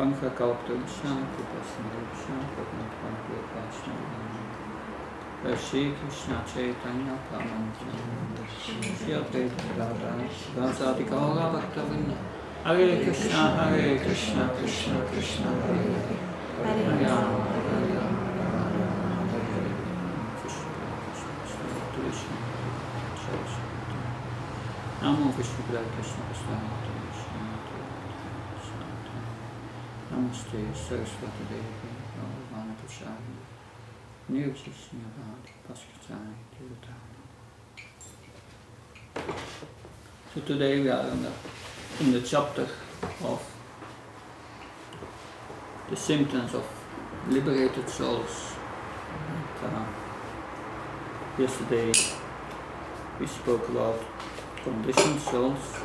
Panchakalptam Shanti Pasnam Shanti Pasnam Shri Krishna Chaitanya Prabhu Shri Advaita Gadadhara Sivasadi Gaura Bhaktavrinda Hare Krishna Krishna Krishna Hare Hare Rama Hare Rama Namo Vishnu Krishna Krishna Namaste Saraswati Devi Bhavana Prasadi Nirjisnyavadi Paskitani Tirutani. So today we are in the chapter of the symptoms of liberated souls. And, yesterday we spoke about conditioned souls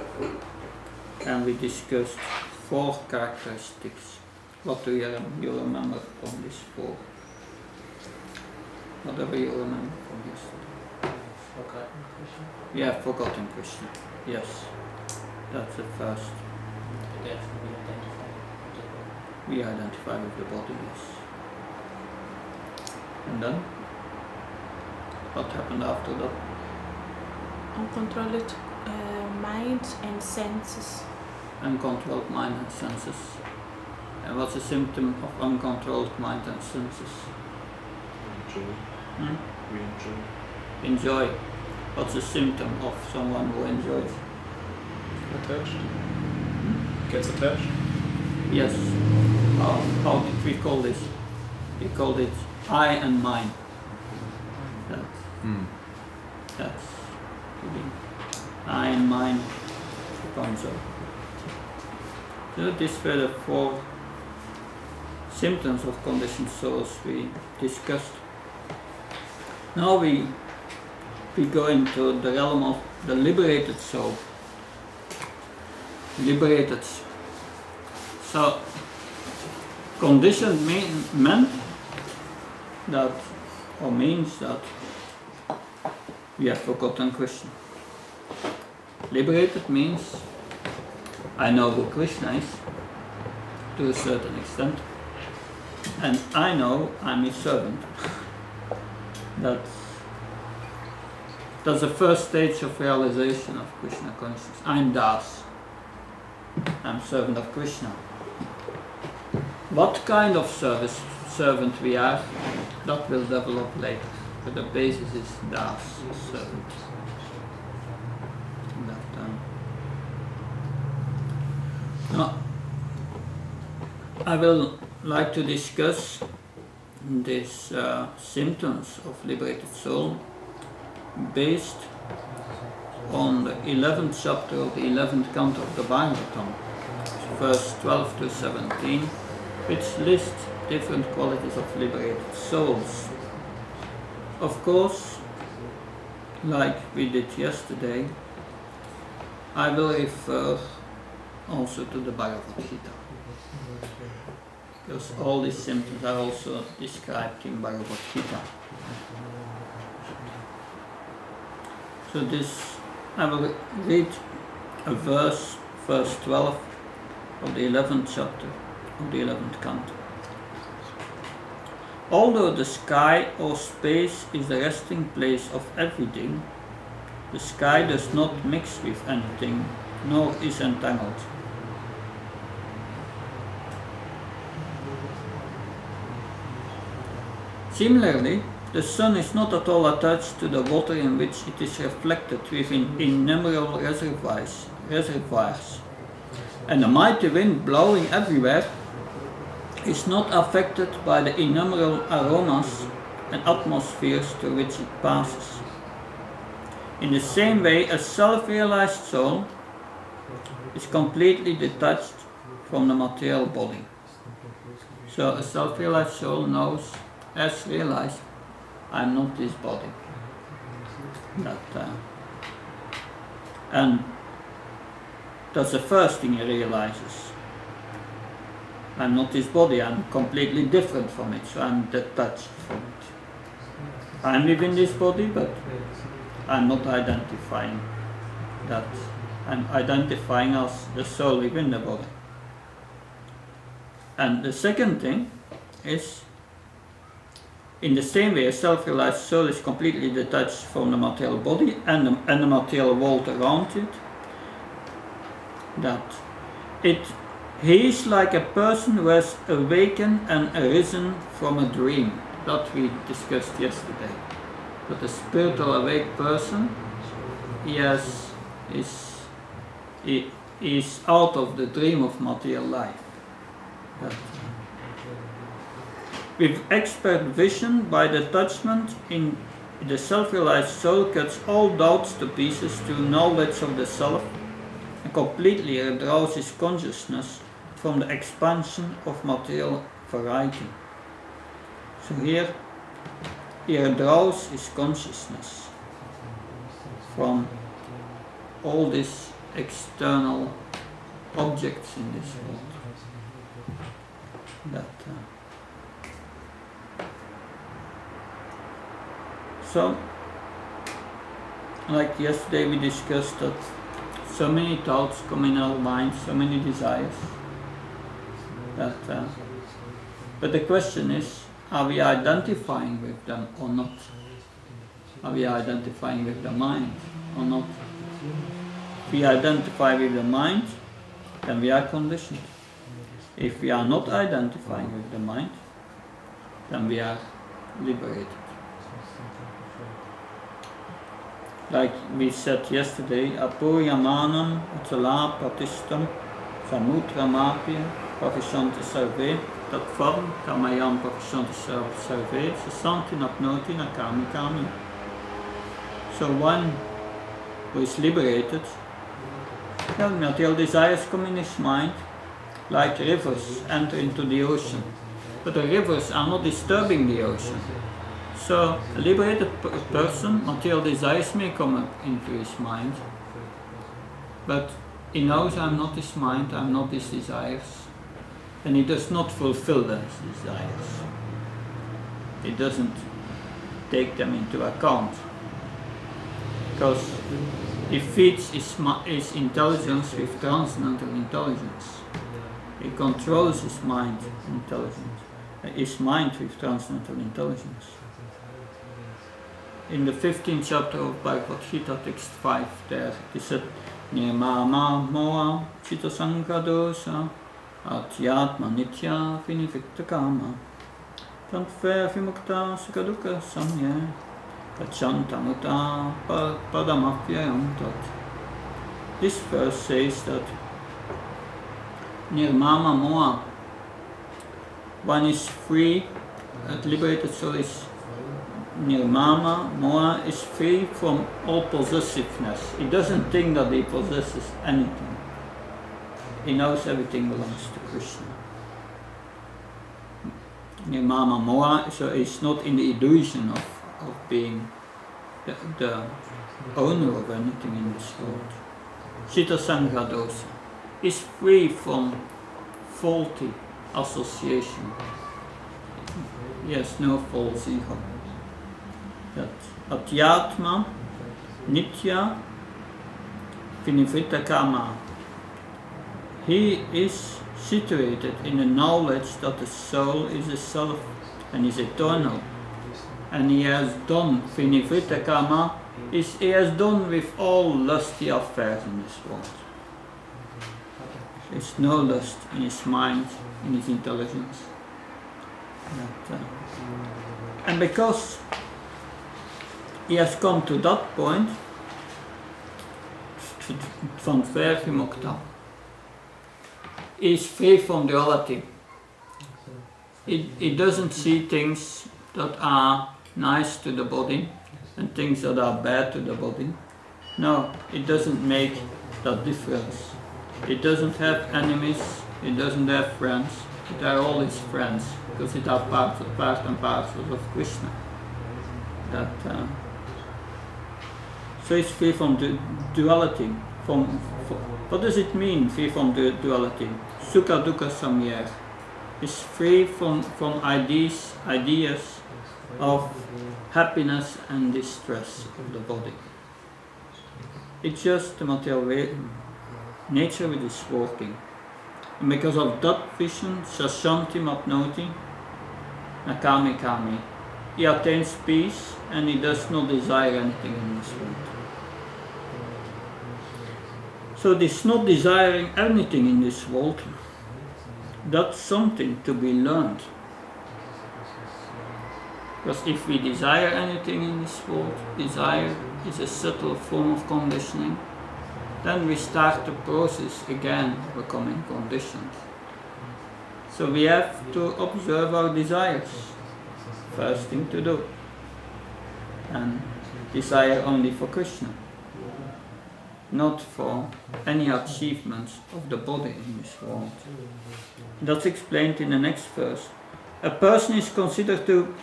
and we discussed 4 characteristics. What do you remember from these 4? Whatever you remember from yesterday. Forgotten Krishna? Yeah, forgotten Krishna. Yes. That's the first. That we identify with the body. We identify with the body, yes. And then? What happened after that? Uncontrolled mind and senses. Uncontrolled mind and senses. And what's a symptom of uncontrolled mind and senses? Enjoy. We enjoy. Enjoy. What's a symptom of someone who enjoys? Attached. Gets attached. Yes. How did we call this? We called it I and mine. That's I and mine concept. So these were the 4 symptoms of conditioned souls we discussed. Now we go into the realm of the liberated soul. Liberated. So conditioned means that we have forgotten Krishna. Liberated means I know who Krishna is to a certain extent, and I know I'm his servant. That's the first stage of realization of Krishna consciousness. I'm Das. I'm servant of Krishna. What kind of servant we are, that will develop later. But the basis is Das, servant. Now, I will like to discuss these symptoms of liberated soul based on the 11th chapter of the 11th canto of the Bhagavatam, verse 12 to 17, which lists different qualities of liberated souls. Of course, like we did yesterday, I will refer also to the Bhagavad Gita, because all these symptoms are also described in Bhagavad Gita. So I will read a verse 12 of the 11th chapter of the 11th canto. Although the sky or space is the resting place of everything, the sky does not mix with anything, nor is entangled. Similarly, the sun is not at all attached to the water in which it is reflected within innumerable reservoirs, and the mighty wind blowing everywhere is not affected by the innumerable aromas and atmospheres through which it passes. In the same way, a self-realized soul is completely detached from the material body. So a self-realized soul knows, as realized, I'm not this body. And that's the first thing he realizes. I'm not this body, I'm completely different from it, so I'm detached from it. I'm within this body, but I'm not identifying that. I'm identifying as the soul within the body. And the second thing is, in the same way, a self-realized soul is completely detached from the material body and the material world around it. That he is like a person who has awakened and arisen from a dream. That we discussed yesterday. But a spiritual awake person, he is out of the dream of material life. That, with expert vision, by detachment in the self-realized soul cuts all doubts to pieces to knowledge of the self and completely withdraws his consciousness from the expansion of material variety. So here he withdraws his consciousness from all these external objects in this world. So, like yesterday we discussed that so many thoughts come in our minds, so many desires. But the question is, are we identifying with them or not? Are we identifying with the mind or not? If we identify with the mind, then we are conditioned. If we are not identifying with the mind, then we are liberated. Like we said yesterday, Apoyamanam Utala Pratistam Samutramapya Pavishanti Sarve Tatvam Kamayam Pavishanti Sarve Sasanti Napnoti Nakami Kami. So one who is liberated, material desires come in his mind like rivers enter into the ocean. But the rivers are not disturbing the ocean. So a liberated person, material desires may come up into his mind, but he knows I'm not his mind, I'm not his desires, and he does not fulfill those desires. He doesn't take them into account, because he feeds his intelligence with transcendental intelligence. He controls his mind with transcendental intelligence. In the 15th chapter of Bhagavad Gita, text 5, there it said, Nirmama moha chitta sankadosa atyatma nitya vinivikta kama tanfe vimukta sukadukha samye kachantamuta padamapyayam tat. This verse says that Nirmama moha, one is free, liberated soul is Nirmama moha, is free from all possessiveness. He doesn't think that he possesses anything. He knows everything belongs to Krishna. Nirmama moha, so he's not in the illusion of being the owner of anything in this world. Chitta Sangha dosa is free from faulty association. He has no false ego. That Atyatma Nitya Vinivritta Kama. He is situated in the knowledge that the soul is a self and is eternal. And he has done Vinivritta Kama, he has done with all lusty affairs in this world. There's no lust in his mind, in his intelligence. And because he has come to that point, van vervimukta, he is free from duality. He doesn't see things that are nice to the body and things that are bad to the body. No, it doesn't make that difference. He doesn't have enemies, he doesn't have friends. They are all his friends, because they are part and parcel of Krishna. So he's free from duality. What does it mean, free from duality? Sukha dukkha samyaya. Is free from ideas of happiness and distress of the body. It's just the material nature which is working. And because of that vision, Shashanti Mapnoti Nakami Kami. He attains peace and he does not desire anything in this world. So this not desiring anything in this world, that's something to be learned. Because if we desire anything in this world, desire is a subtle form of conditioning, then we start the process again becoming conditioned. So we have to observe our desires, first thing to do, and desire only for Krishna, not for any achievements of the body in this world. That's explained in the next verse. A person is considered to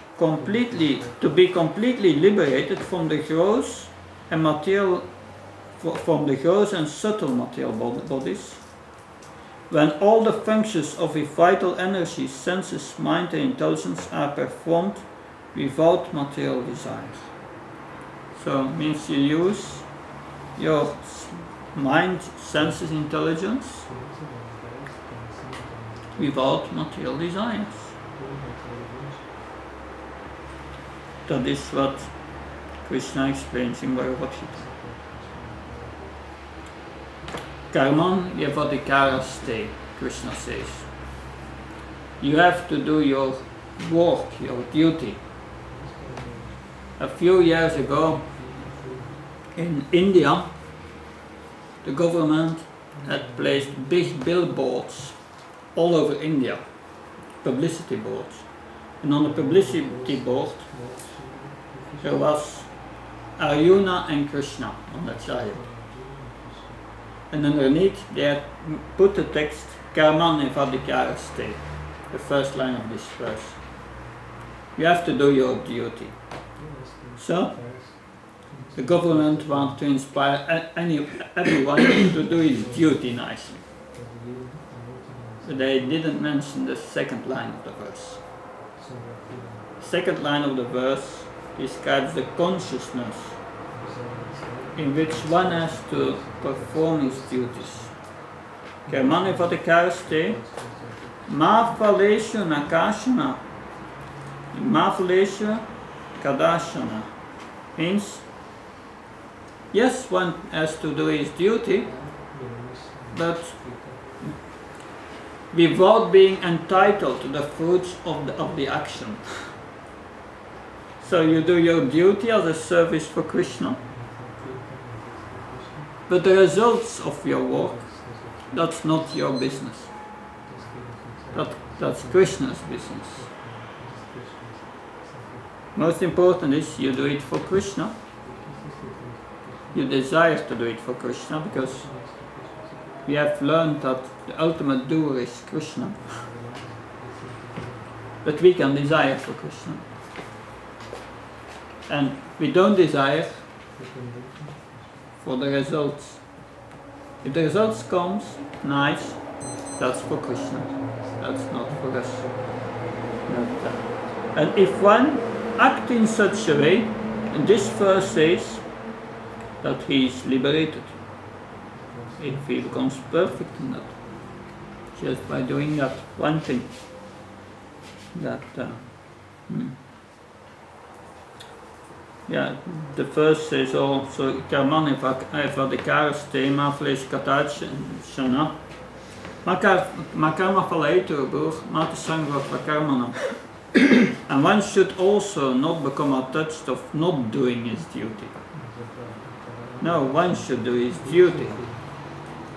be completely liberated from the gross and material, from the gross and subtle material bodies, when all the functions of his vital energy, senses, mind and intelligence are performed without material desires. So it means you use your mind, senses, intelligence without material desires. That is what Krishna explains in Bhagavad Gita. Karman yavadikaraste, Krishna says. You have to do your work, your duty. A few years ago, in India, the government had placed big billboards all over India, publicity boards. And on the publicity board, there was Arjuna and Krishna on that side. And underneath they had put the text Karman evadikaraste, the first line of this verse. You have to do your duty. So, the government wants to inspire everyone to do his duty nicely. But they didn't mention the second line of the verse. The second line of the verse describes the consciousness in which one has to perform his duties. Karmane vadikaraste ma phaleshu nakashana, ma phaleshu kadashana. Means, yes, one has to do his duty, but without being entitled to the fruits of the action. So you do your duty as a service for Krishna, but the results of your work, that's not your business. That's Krishna's business. Most important is you do it for Krishna. You desire to do it for Krishna because we have learned that the ultimate doer is Krishna. But we can desire for Krishna. And we don't desire for the results. If the results comes, nice, that's for Krishna. That's not for us. And if one acts in such a way, and this verse says that he is liberated. If he becomes perfect in that, just by doing that one thing. The verse says also, Karman evadikaraste ma phaleshu kadashana. Makarma phalaetu broer, mata sangva karmana. And one should also not become attached of not doing his duty. No, one should do his duty.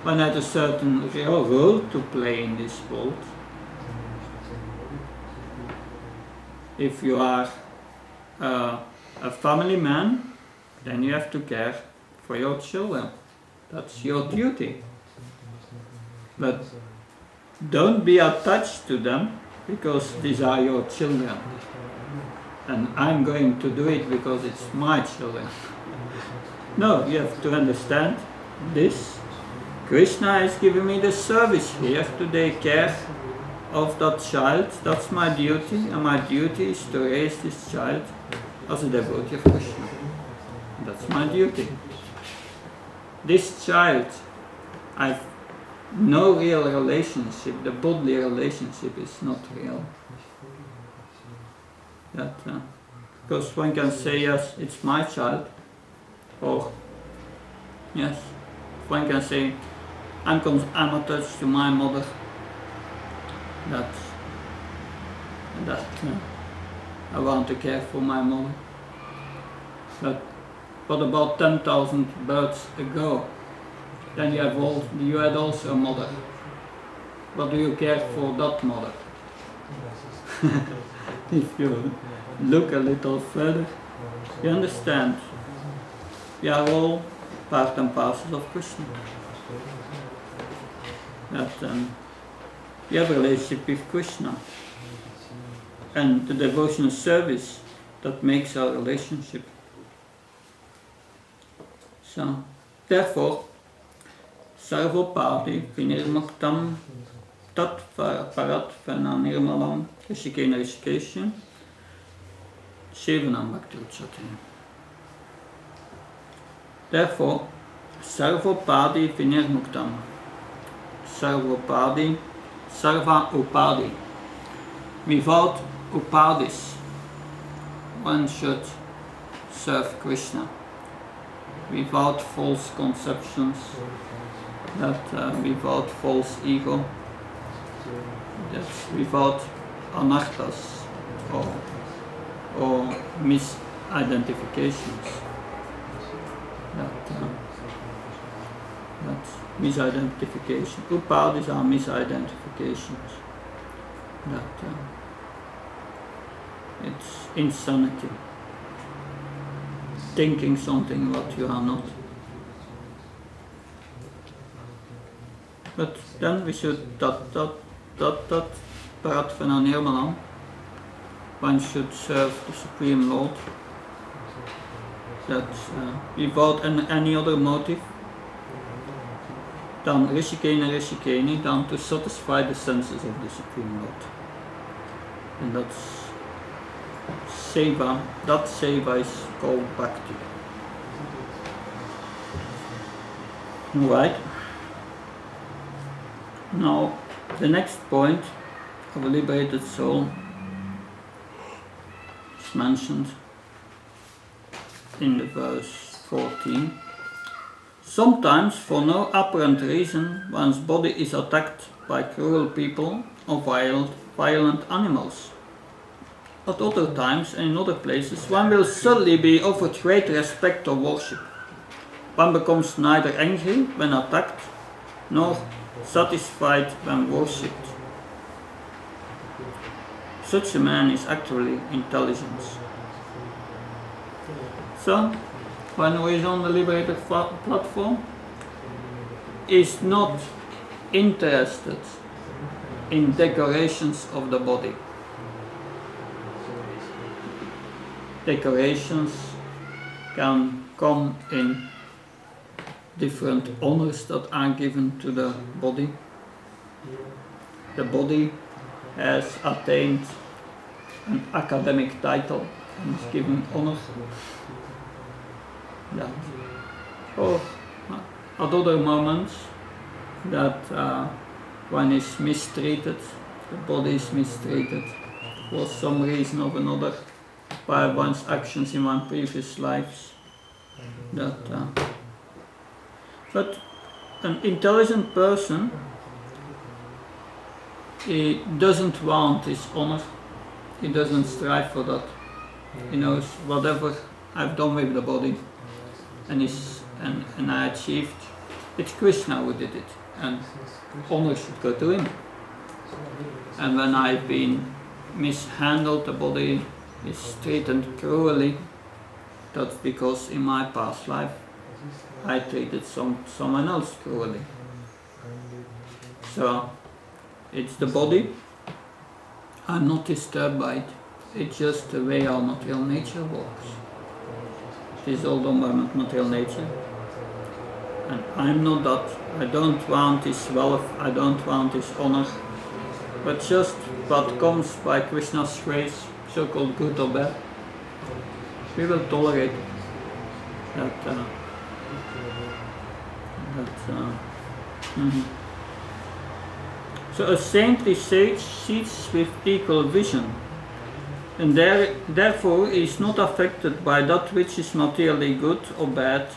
One has a certain role to play in this world. If you are a family man, then you have to care for your children. That's your duty. But don't be attached to them because these are your children. And I'm going to do it because it's my children. No, you have to understand this. Krishna has given me the service here to take care of that child. That's my duty, and my duty is to raise this child as a devotee of Krishna. That's my duty. This child, I've no real relationship, the bodily relationship is not real. That, because one can say, yes, it's my child, or yes, one can say, I'm attached to my mother, that I want to care for my mother. But what about 10,000 births ago? Then you had also a mother. What do you care for that mother? If you look a little further, you understand. We are all part and parcel of Krishna. That we have a relationship with Krishna. And the devotional service that makes our relationship. So, therefore, Sarvopadi Vinirmuktam Tat Parat Vana Nirmalam Rishikena Rishikesha Shevanam Bhakti Uchati. Therefore, Sarvopadi Vinirmuktam. Sarvopadi, Sarva Upadi. Without upadis, one should serve Krishna. Without false conceptions, without false ego, without anarthas or misidentifications. That's misidentification. Upadis are misidentifications. It's insanity. Thinking something what you are not. But then we should Paratvana Nirmalam. One should serve the Supreme Lord. That without any other motive than Rishikeni, than to satisfy the senses of the Supreme Lord. And that's Seva, that Seva is called Bhakti. Alright. Now, the next point of a liberated soul is mentioned in the verse 14. Sometimes, for no apparent reason, one's body is attacked by cruel people or violent animals. At other times and in other places, one will suddenly be offered great respect or worship. One becomes neither angry when attacked, nor satisfied when worshipped. Such a man is actually intelligence. So, one who is on the liberated platform is not interested in decorations of the body. Decorations can come in different honors that are given to the body. The body has attained an academic title and is given honor. That. Or at other moments that one is mistreated, the body is mistreated for some reason or another by one's actions in one's previous lives. But an intelligent person, he doesn't want his honor, he doesn't strive for that. He knows whatever I've done with the body and I achieved, it's Krishna who did it, and honor should go to him. And when I've been mishandled, the body is treated cruelly, that's because in my past life I treated someone else cruelly. So it's the body, I'm not disturbed by it, it's just the way our material nature works. It is all done by material nature, and I'm not that. I don't want his wealth, I don't want his honor, but just what comes by Krishna's grace, so-called good or bad, we will tolerate that. So a saintly sage sees with equal vision, and therefore he is not affected by that which is materially good or bad.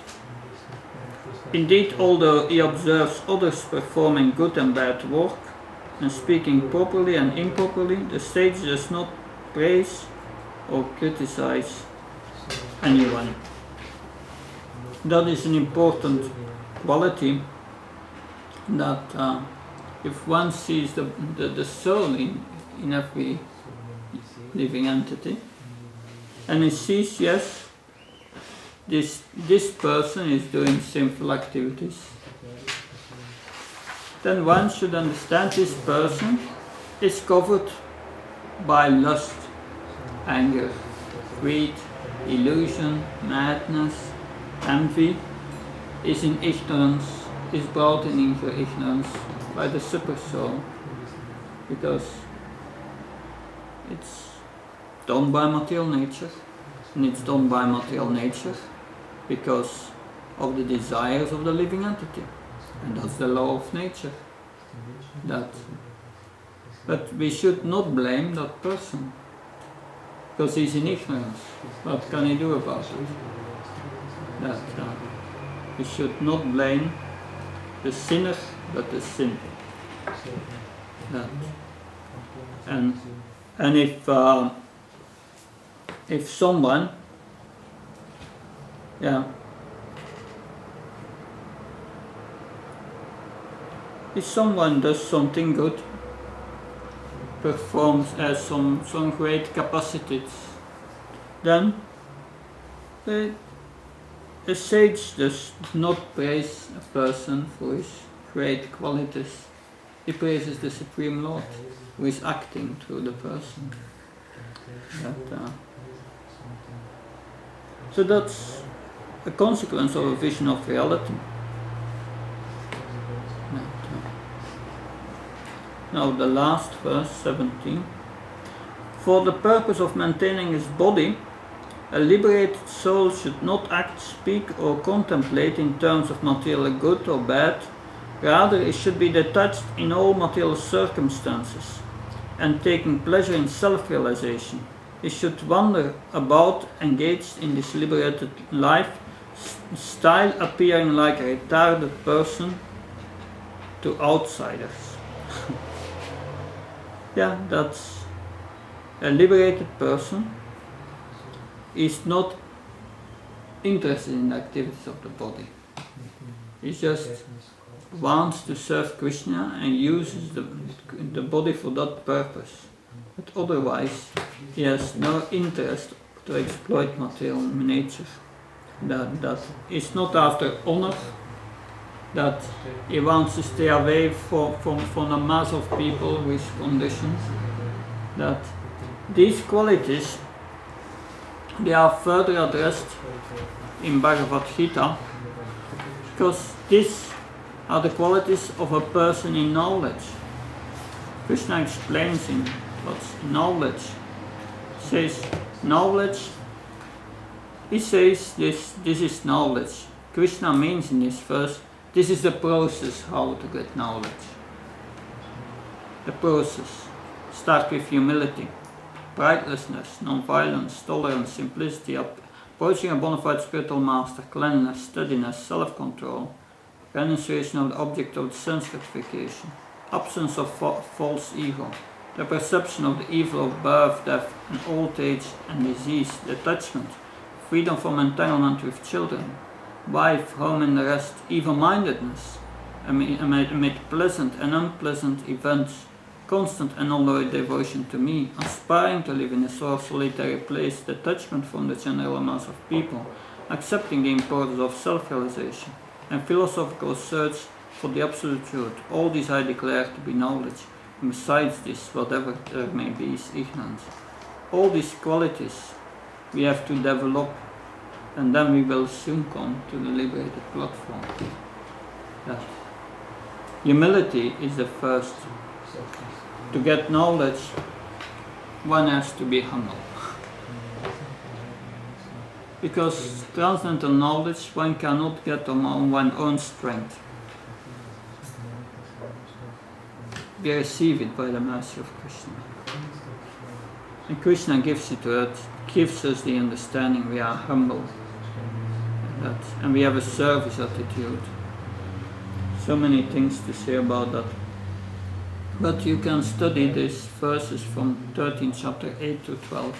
Indeed, although he observes others performing good and bad work, and speaking properly and improperly, the sage does not praise or criticize anyone. That is an important quality, that if one sees the soul in every living entity, and he sees, yes, this person is doing sinful activities, then one should understand this person is covered by lust, anger, greed, illusion, madness, envy, is in ignorance, is brought in ignorance by the super soul, because it's done by material nature, and it's done by material nature because of the desires of the living entity, and that's the law of nature. But we should not blame that person, because he's in ignorance. What can he do about it? We should not blame the sinner, but the sin. And if someone, if someone does something good, performs some great capacities, then a sage does not praise a person for his great qualities. He praises the Supreme Lord, who is acting through the person. So that's a consequence of a vision of reality. Now the last verse, 17. For the purpose of maintaining his body, a liberated soul should not act, speak, or contemplate in terms of material good or bad. Rather, it should be detached in all material circumstances and taking pleasure in self-realization. It should wander about, engaged in this liberated life, style appearing like a retarded person to outsiders. That's a liberated person is not interested in the activities of the body. He just wants to serve Krishna and uses the body for that purpose. But otherwise, he has no interest to exploit material nature. That is not after honor, that he wants to stay away from a mass of people with conditions. That these qualities, they are further addressed in Bhagavad Gita, because these are the qualities of a person in knowledge. Krishna explains in what's knowledge. He says knowledge. He says this is knowledge. Krishna means in this verse, this is the process how to get knowledge. The process. Start with humility, pridelessness, non-violence, tolerance, simplicity, approaching a bona fide spiritual master, cleanliness, steadiness, self-control, renunciation of the object of the sense gratification, absence of false ego, the perception of the evil of birth, death, and old age and disease, detachment, freedom from entanglement with children, wife, home and the rest, even-mindedness, amid pleasant and unpleasant events, constant and unalloyed devotion to me, aspiring to live in a solitary place, detachment from the general mass of people, accepting the importance of self-realization, and philosophical search for the absolute truth. All these I declare to be knowledge, and besides this, whatever there may be is ignorance. All these qualities we have to develop, and then we will soon come to the liberated platform. That humility is the first. To get knowledge, one has to be humble. Because transcendental knowledge one cannot get on one's own strength. we receive it by the mercy of Krishna. And Krishna gives it to us, gives us the understanding. We are humble, and we have a service attitude. So many things to say about that. But you can study these verses from 13 chapter 8 to 12,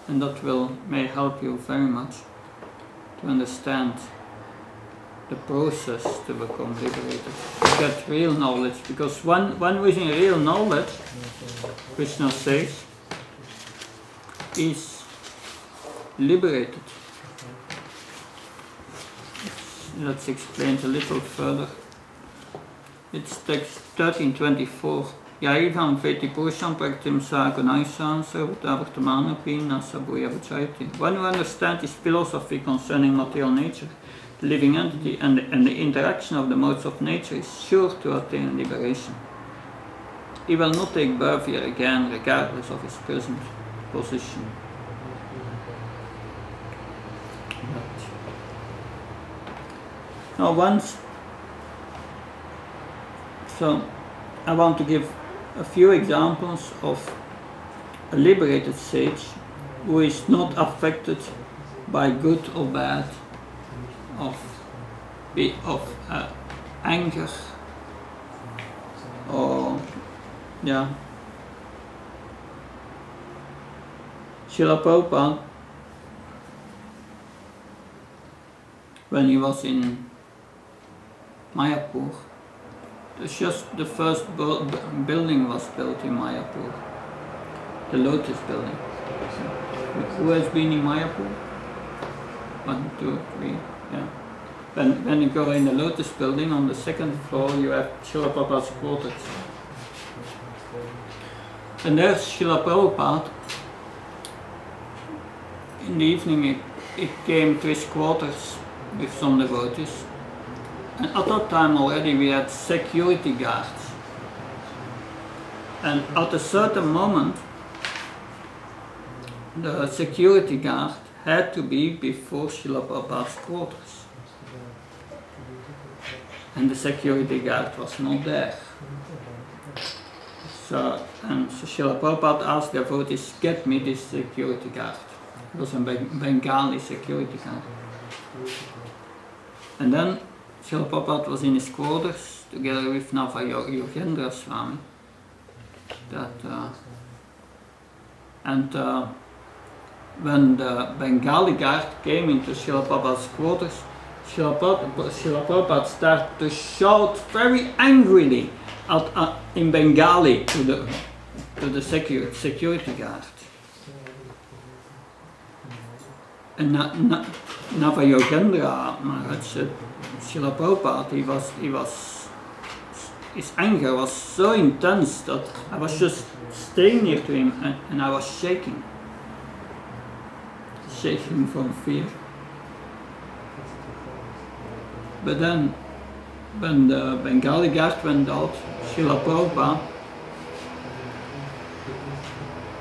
and that may help you very much to understand the process to become liberated, to get real knowledge. Because one wishing real knowledge, Krishna says, is liberated. Let's explain a little further. It's text 13:24. Yaivam veti purusham praktim sagunaisam sarvatavartamanapi nasabuya vachayati. When you understand this philosophy concerning material nature, the living entity and the interaction of the modes of nature is sure to attain liberation. He will not take birth here again, regardless of his present position. Now so I want to give a few examples of a liberated sage who is not affected by good or bad, of anger, or Srila Prabhupada, when he was in Mayapur, the first building was built in Mayapur, the Lotus building. Who has been in Mayapur? 1, 2, 3, yeah. When you go in the Lotus building, on the second floor you have Srila Prabhupada's quarters. And there's Srila Prabhupada. In the evening he came to his quarters with some devotees. And at that time already we had security guards. And at a certain moment, the security guard had to be before Srila Prabhupada's quarters. And the security guard was not there. So Srila Prabhupada asked the devotees, get me this security guard. It was a Bengali security guard. And then Srila Prabhupada was in his quarters together with Nava Yogendra Swami. When the Bengali guard came into Srila Prabhupada's quarters, Srila Prabhupada started to shout very angrily in Bengali to the security guard. And Nava Yogendra Maharaj said, Srila Prabhupada, his anger was so intense that I was just staying near to him and I was shaking from fear. But then, when the Bengali guard went out, Srila Prabhupada,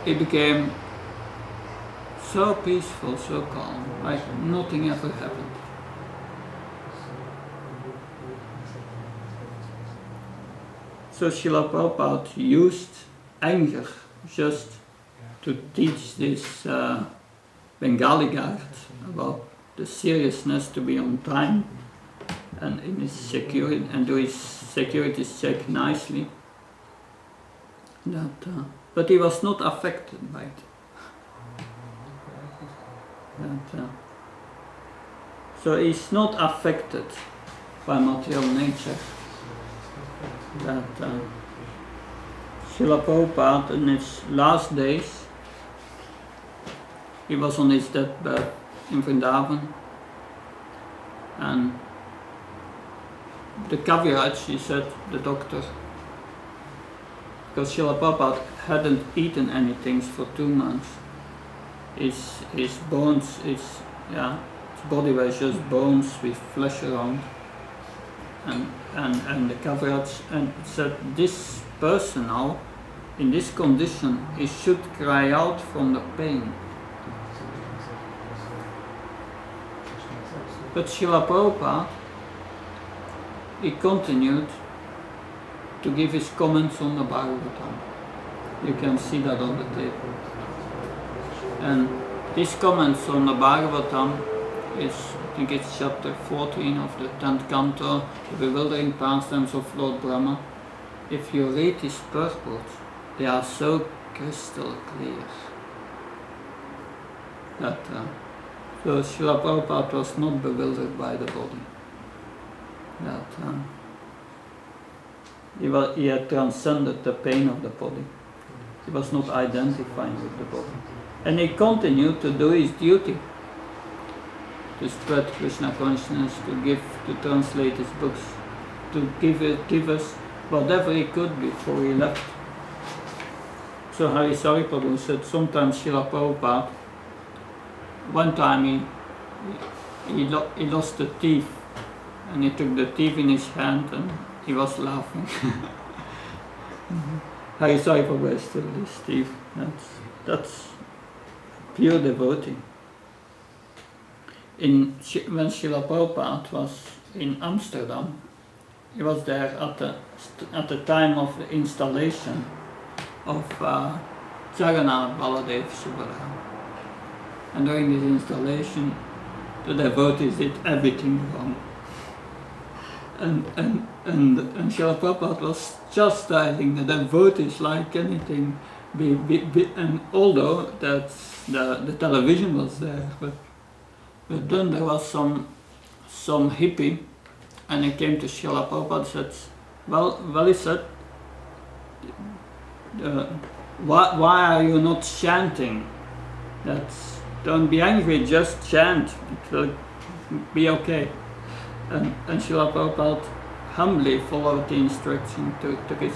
he became so peaceful, so calm, like nothing ever happened. So Srila Prabhupada used anger just to teach this Bengali guard about the seriousness to be on time and in his security and do his security check nicely. But he was not affected by it. So he's not affected by material nature. Srila Prabhupada in his last days, he was on his deathbed in Vrindavan, and the Kaviraj, he said, the doctor, because Srila Prabhupada hadn't eaten anything for 2 months, his bones, his body was just bones with flesh around, and the Kaviraj and said, this person now, in this condition, he should cry out from the pain. But Srila Prabhupada, he continued to give his comments on the Bhagavatam. You can see that on the table. And his comments on the Bhagavatam is, I think it's chapter 14 of the 10th canto, The Bewildering Pastimes of Lord Brahma. If you read his purport, they are so crystal clear that so Srila Prabhupada was not bewildered by the body. That he had transcended the pain of the body. He was not identifying with the body. And he continued to do his duty, to spread Krishna consciousness, to translate his books, to give us whatever he could before he left. So Harisari Prabhu said sometimes Srila Prabhupada, one time he lost a teeth, and he took the teeth in his hand and he was laughing. Harisari Prabhu has still this teeth. That's pure devotee. When Srila Prabhupada was in Amsterdam, he was there at the time of the installation of Jagannath Baladev Subhadra. And during this installation, the devotees did everything wrong. And Srila Prabhupada was chastising the devotees like anything. And although the television was there, but then there was some hippie, and he came to Srila Prabhupada and said, well, he said, why are you not chanting? Don't be angry, just chant, it will be okay. And Srila Prabhupada humbly followed the instruction, took his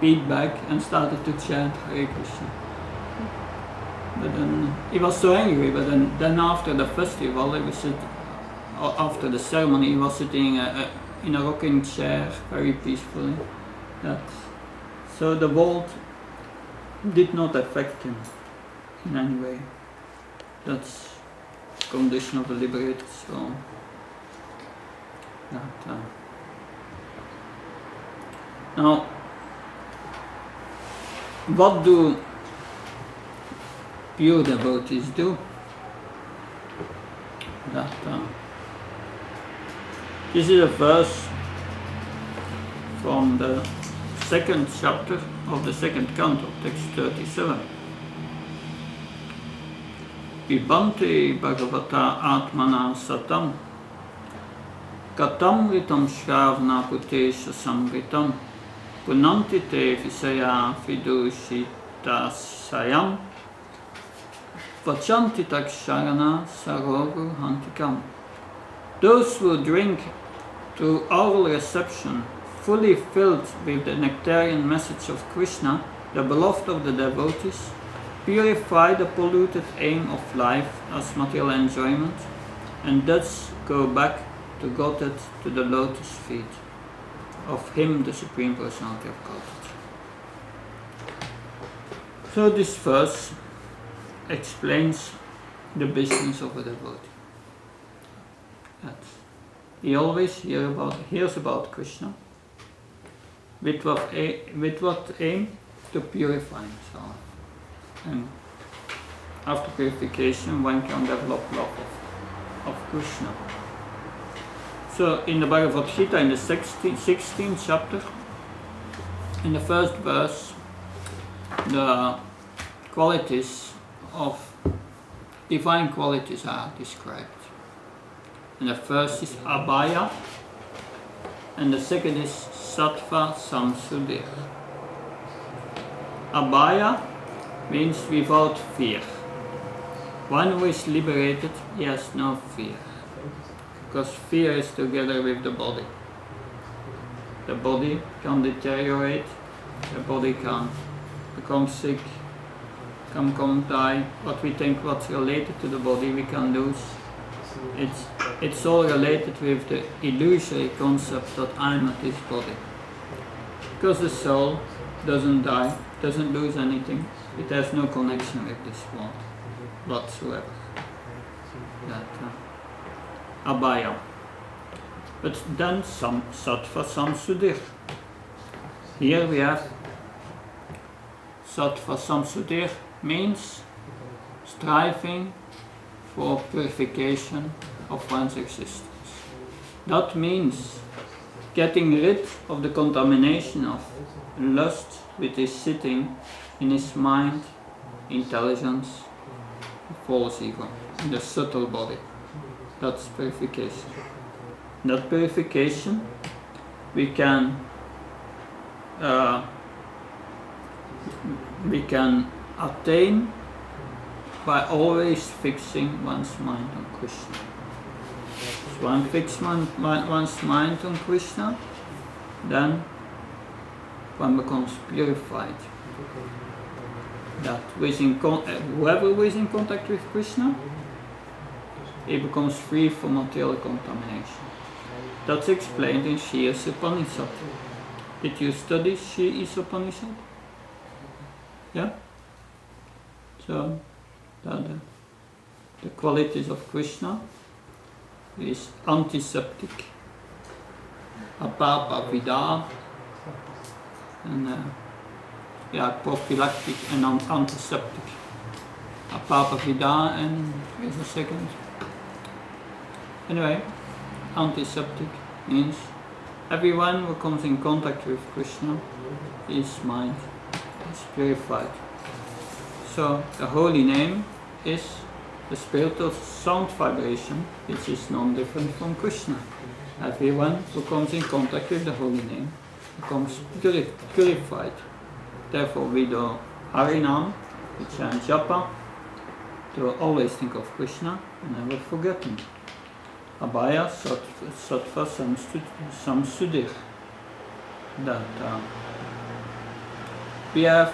bead back and started to chant Hare Krishna. But then he was so angry, but then after the festival, after the ceremony, he was sitting in a rocking chair very peacefully. So the world did not affect him in any way. That's the condition of a liberated soul. Now, what do pure devotees do? This is a verse from the second chapter of the second canto, text 37. Pibante Bhagavata Atmana Satam Katam Ritam Shravna Putesha Samritam Punanti Te Visaya Fidushita Sayam Vachanti Taksharana Sarogu Hantikam. Those who drink through oral reception, fully filled with the nectarian message of Krishna, the beloved of the devotees, purify the polluted aim of life as material enjoyment, and thus go back to Godhead, to the lotus feet of Him, the Supreme Personality of Godhead. So this verse explains the business of a devotee. He always hears about Krishna. With what aim? To purify himself. And after purification, one can develop love of Krishna. So in the Bhagavad Gita, in the 16th chapter, in the first verse, the qualities of divine qualities are described. And the first is Abhaya, and the second is Sattva Samsudhir. Abhaya means without fear. One who is liberated, he has no fear. Because fear is together with the body. The body can deteriorate, the body can become sick, can die. What we think what's related to the body we can lose. It's all related with the illusory concept that I'm at this body. Because the soul doesn't die, doesn't lose anything, it has no connection with this world whatsoever. Abhaya. But then some sattva, some sudhir. Here we have sattva samsudhir means striving for purification of one's existence. That means getting rid of the contamination of lust which is sitting in his mind, intelligence, false ego, in the subtle body. That's purification. That purification we can attain by always fixing one's mind on Krishna. So one fixes one's mind on Krishna, then one becomes purified. That whoever who is in contact with Krishna, he becomes free from material contamination. That's explained in Shri Upanishad. Did you study Shri Upanishad? Yeah? So, the qualities of Krishna is antiseptic, apapa vida, and prophylactic and antiseptic. Apapa vida and, wait a second. Anyway, antiseptic means everyone who comes in contact with Krishna, his mind is purified. So the holy name is the spiritual sound vibration, which is non-different from Krishna. Everyone who comes in contact with the holy name becomes purified. Therefore we do Harinam, we chant Japa, to always think of Krishna and never forget him. Abhaya, Sattva, Samsudhir. That we have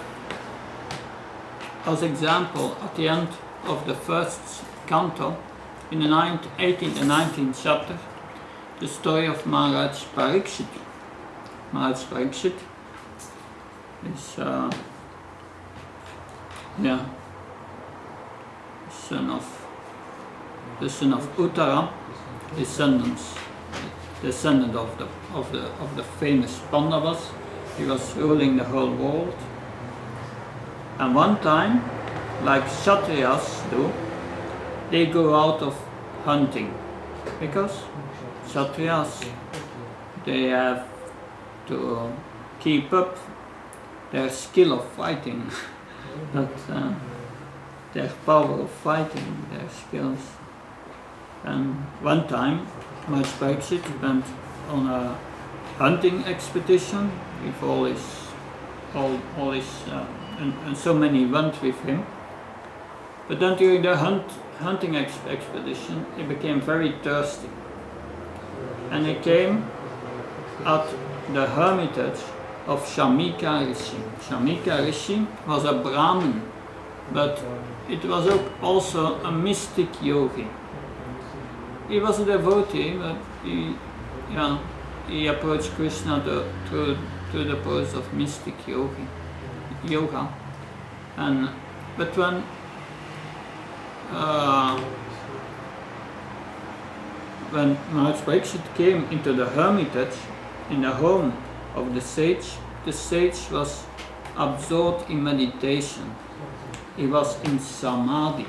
as example at the end of the first canto, in the 18th and 19th chapter, the story of Maharaj Parikshit. Maharaj Parikshit is the son of Uttara, descendant of the famous Pandavas. He was ruling the whole world. And one time, like Kshatriyas do, they go out of hunting. Because Kshatriyas, they have to keep up their skill of fighting, their power of fighting, their skills. And one time, Maharaj Parikshit went on a hunting expedition with all his and so many went with him. But then during the hunting expedition, he became very thirsty. And he came at the hermitage of Shamika Rishi. Shamika Rishi was a Brahmin, but it was also a mystic yogi. He was a devotee, but he approached Krishna through the process of mystic yoga. But when Maharaj Parikshit came into the hermitage in the home of the sage was absorbed in meditation. He was in samadhi,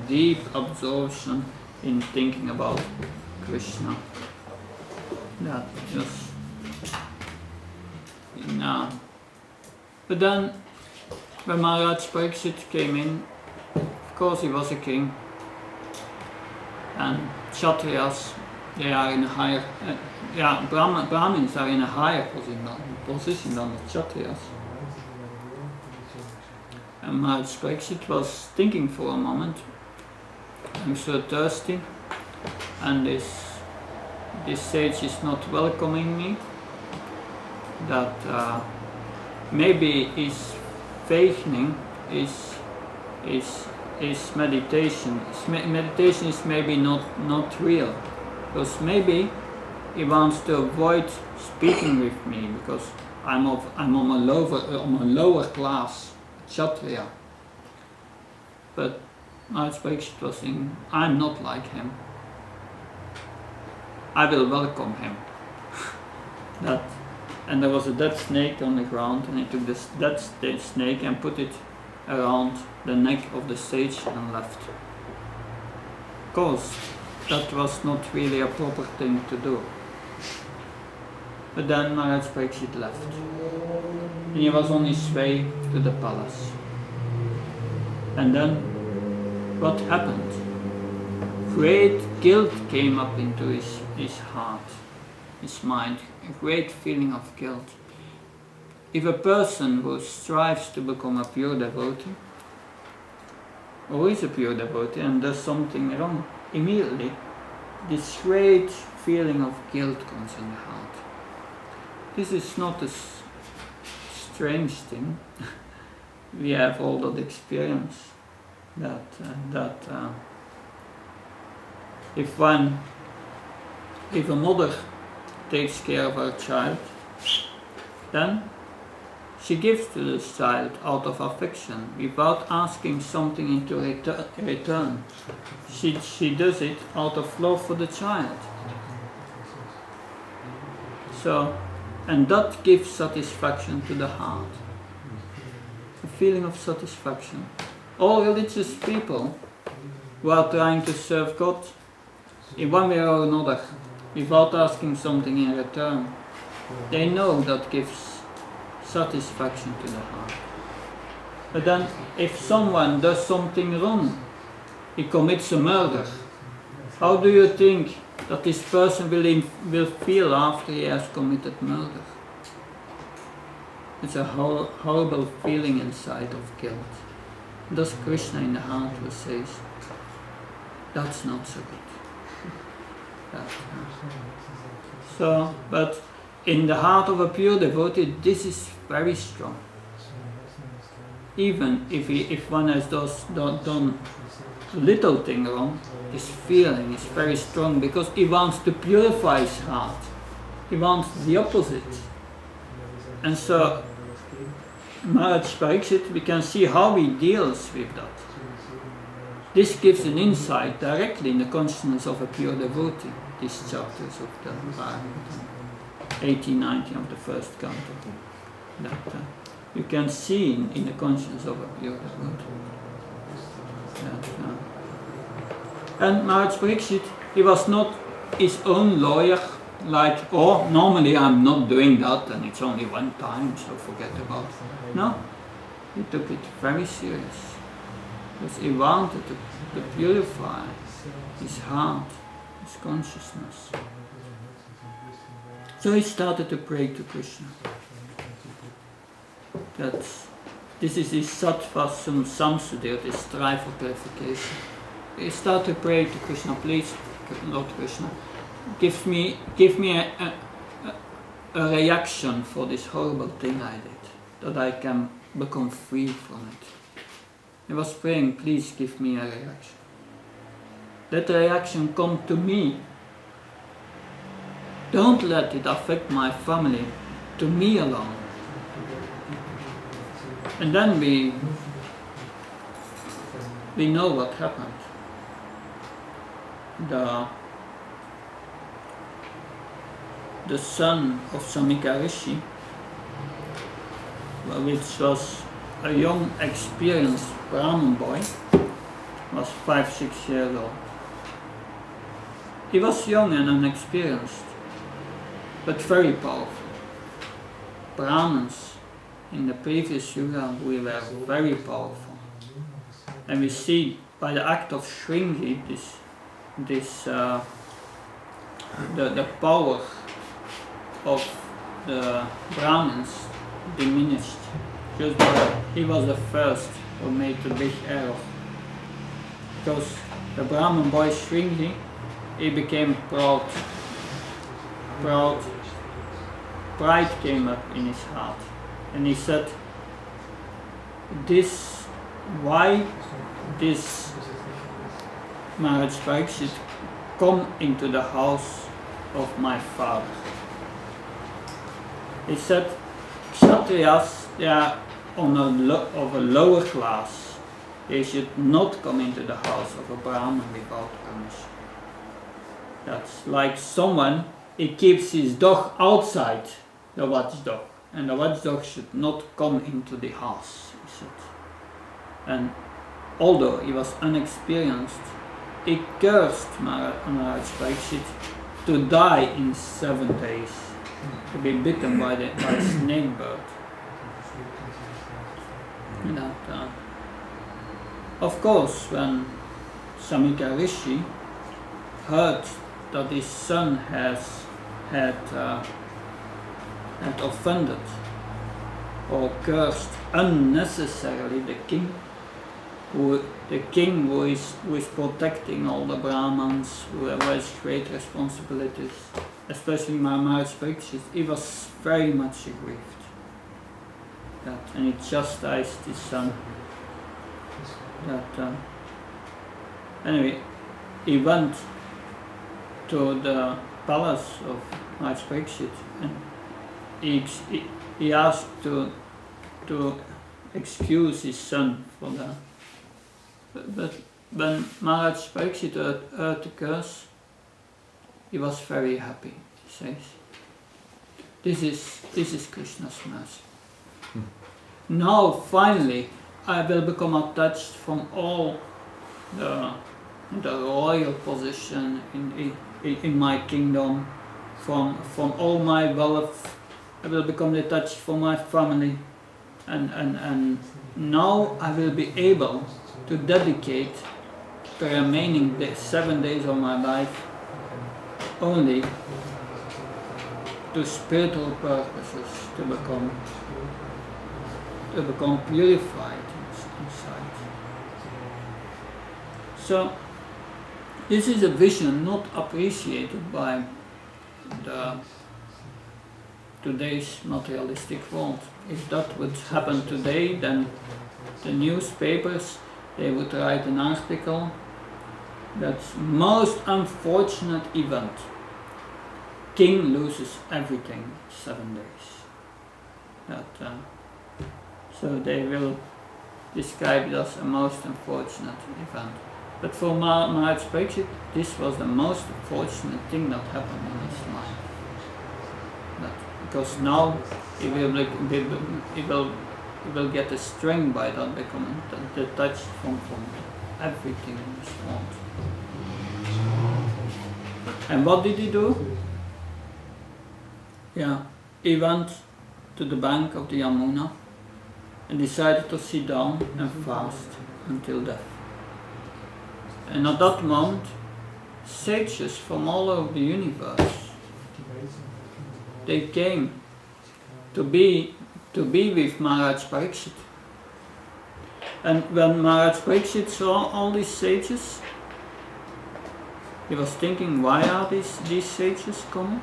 deep absorption in thinking about Krishna. That just But then, when Maharaj Parikshit came in, of course he was a king, and Kshatriyas, they are in a higher, Brahmins are in a higher position than the Kshatriyas. And Maharaj Parikshit was thinking for a moment, I'm so thirsty, and this sage is not welcoming me, that maybe his faithing is meditation. Meditation is maybe not real, because maybe he wants to avoid speaking with me because I'm on a lower class, Kshatriya. But Maharaj Parikshit was saying, I'm not like him. I will welcome him. And there was a dead snake on the ground, and he took this dead snake and put it around the neck of the sage and left. Of course, that was not really a proper thing to do. But then Maharaj Pariksit left. And he was on his way to the palace. And then, what happened? Great guilt came up into his heart, his mind, a great feeling of guilt. If a person who strives to become a pure devotee, or is a pure devotee and does something wrong, immediately this great feeling of guilt comes in the heart. This is not a strange thing. We have all that experience that if a mother takes care of her child, then she gives to the child out of affection without asking something into return. She does it out of love for the child. So, and that gives satisfaction to the heart. A feeling of satisfaction. All religious people who are trying to serve God in one way or another without asking something in return, they know that gives satisfaction to the heart. But then if someone does something wrong, he commits a murder, how do you think that this person will feel after he has committed murder? It's a horrible feeling inside of guilt. That's Krishna in the heart who says, that's not so good. So, but in the heart of a pure devotee, this is very strong. Even if one has done a little thing wrong, this feeling is very strong because he wants to purify his heart. He wants the opposite. And so, Maharaj Pariksit, we can see how he deals with that. This gives an insight directly in the consciousness of a pure devotee, these chapters of the Bhagavatam, 18, 19 of the first canto. That you can see in the consciousness of a pure devotee. And Maharaj Pariksit, he was not his own lawyer, like, oh, normally I'm not doing that and it's only one time, so forget about it. No, he took it very serious. Because he wanted to purify his heart, his consciousness. So he started to pray to Krishna. That this is his sattva samsudaya, this strive for purification. He started to pray to Krishna, please, Lord Krishna, give me a reaction for this horrible thing I did, that I can become free from it. He was praying, please give me a reaction. Let the reaction come to me. Don't let it affect my family, to me alone. And then we know what happened. The son of Samika Rishi, which was a young, experienced Brahmin boy, was 5-6 years old. He was young and unexperienced, but very powerful. Brahmins in the previous yuga, we were very powerful. And we see by the act of Shringi, the power of the Brahmins diminished. Just because he was the first who made the big error. Because the Brahmin boy Shringi, he became proud. Pride came up in his heart. And he said, why this Maharaj Pariksit come into the house of my father? He said, Kshatriyas, they are of a lower class. They should not come into the house of a Brahmin without permission. That's like someone, he keeps his dog outside the watchdog, and the watchdog should not come into the house, he said. And although he was unexperienced, he cursed Maharaj Pariksit to die in 7 days, to be bitten by a snake bird. That, of course, when Samika Rishi heard that his son had offended or cursed unnecessarily the king who is protecting all the Brahmins, who has great responsibilities, especially Maharaj Pariksit, he was very much aggrieved. And he chastised his son. Anyway, he went to the palace of Maharaj Pariksit and he asked to excuse his son for that. But when Maharaj Pariksit heard the curse, he was very happy, he says. This is Krishna's mercy. Now finally I will become attached from all the royal position in my kingdom, from all my wealth. I will become detached from my family, and now I will be able to dedicate the remaining 7 days of my life only to spiritual purposes, to become purified inside. So this is a vision not appreciated by today's materialistic world. If that would happen today, then the newspapers, they would write an article that's most unfortunate event. King loses everything 7 days. So they will describe it as a most unfortunate event. But for Maharaj Pariksit, this was the most unfortunate thing that happened in his life. Because now he will get a strength by that, becoming detached from everything in this world. And what did he do? He went to the bank of the Yamuna and decided to sit down and fast until death. And at that moment, sages from all over the universe, they came to be with Maharaj Pariksit. And when Maharaj Pariksit saw all these sages, he was thinking, why are these sages coming?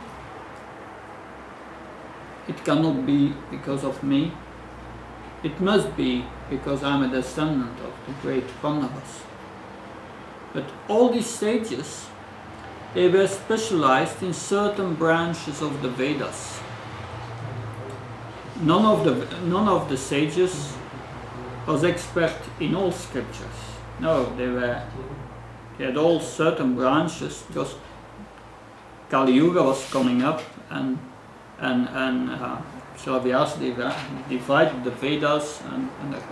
It cannot be because of me. It must be because I'm a descendant of the great Pandavas. But all these sages, they were specialized in certain branches of the Vedas. None of the sages was expert in all scriptures. No, they had all certain branches, because Kali Yuga was coming up, and so Vyasa divided the Vedas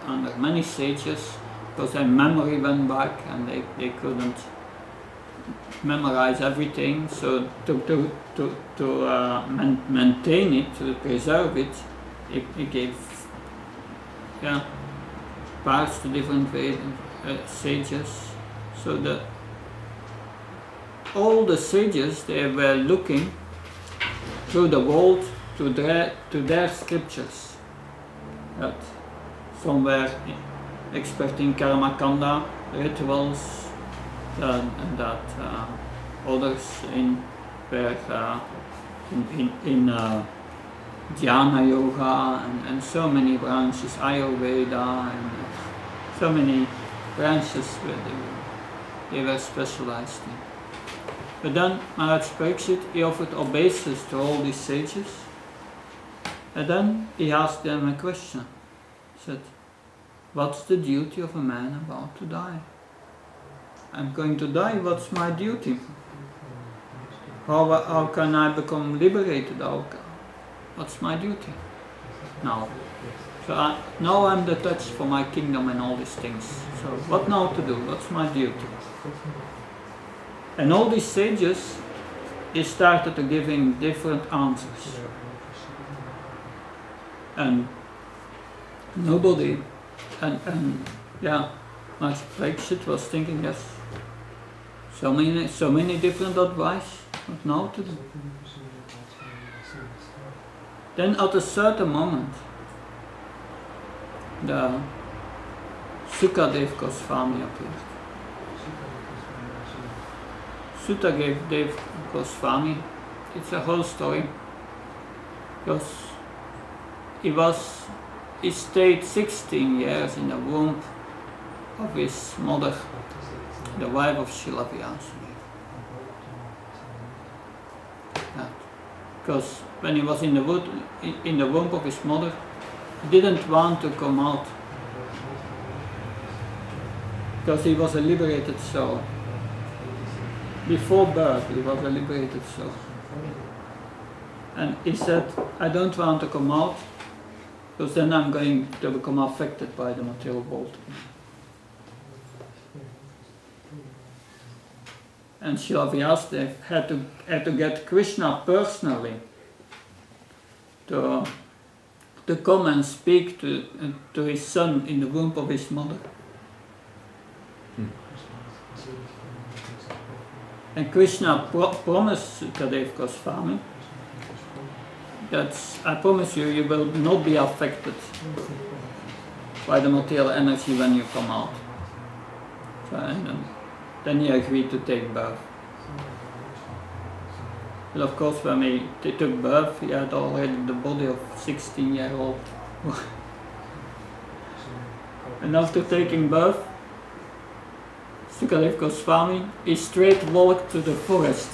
under many sages, because their memory went back and they couldn't memorize everything. So to maintain it, to preserve it, he gave parts to different sages. So that all the sages, they were looking through the world to their scriptures. That some were expert in karma kanda rituals, and that others were in dhyana yoga, and so many branches, Ayurveda, and so many branches where they were specialized in. But then Maharaj Pariksit, he offered obeisance to all these sages, and then he asked them a question. He said, what's the duty of a man about to die? I'm going to die, what's my duty? How can I become liberated? What's my duty now? So now I'm detached from my kingdom and all these things. So what now to do? What's my duty? And all these sages, they started to giving different answers. And nobody, and yeah, my Brexit was thinking, yes, so many different advice, what now to do? Then at a certain moment, the Sukadev Goswami appeared. Sukadev Goswami, it's a whole story, because he stayed 16 years in the womb of his mother, the wife of Srila Vyasadeva. Because when he was in the womb of his mother, he didn't want to come out, because he was a liberated soul. Before birth, he was a liberated soul. And he said, I don't want to come out, because then I'm going to become affected by the material world. And Srila Vyasadeva had to get Krishna personally to come and speak to his son in the womb of his mother. And Krishna promised Sukadev Goswami that I promise you, you will not be affected by the material energy when you come out. So, and then he agreed to take birth. But of course, when he took birth, he had already the body of 16-year-old. And after taking birth, Sukadev Goswami, he straight walked to the forest.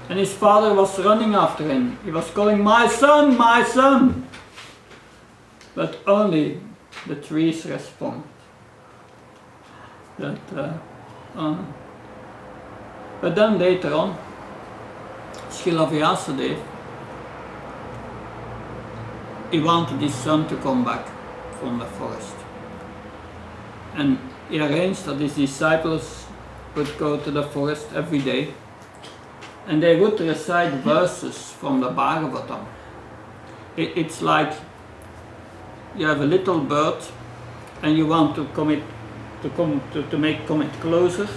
And his father was running after him. He was calling, my son, my son! But only the trees responded. But then later on, Srila Vyasadeva, he wanted his son to come back from the forest. And he arranged that his disciples would go to the forest every day, and they would recite verses from the Bhagavatam. It's like you have a little bird and you want to make it closer,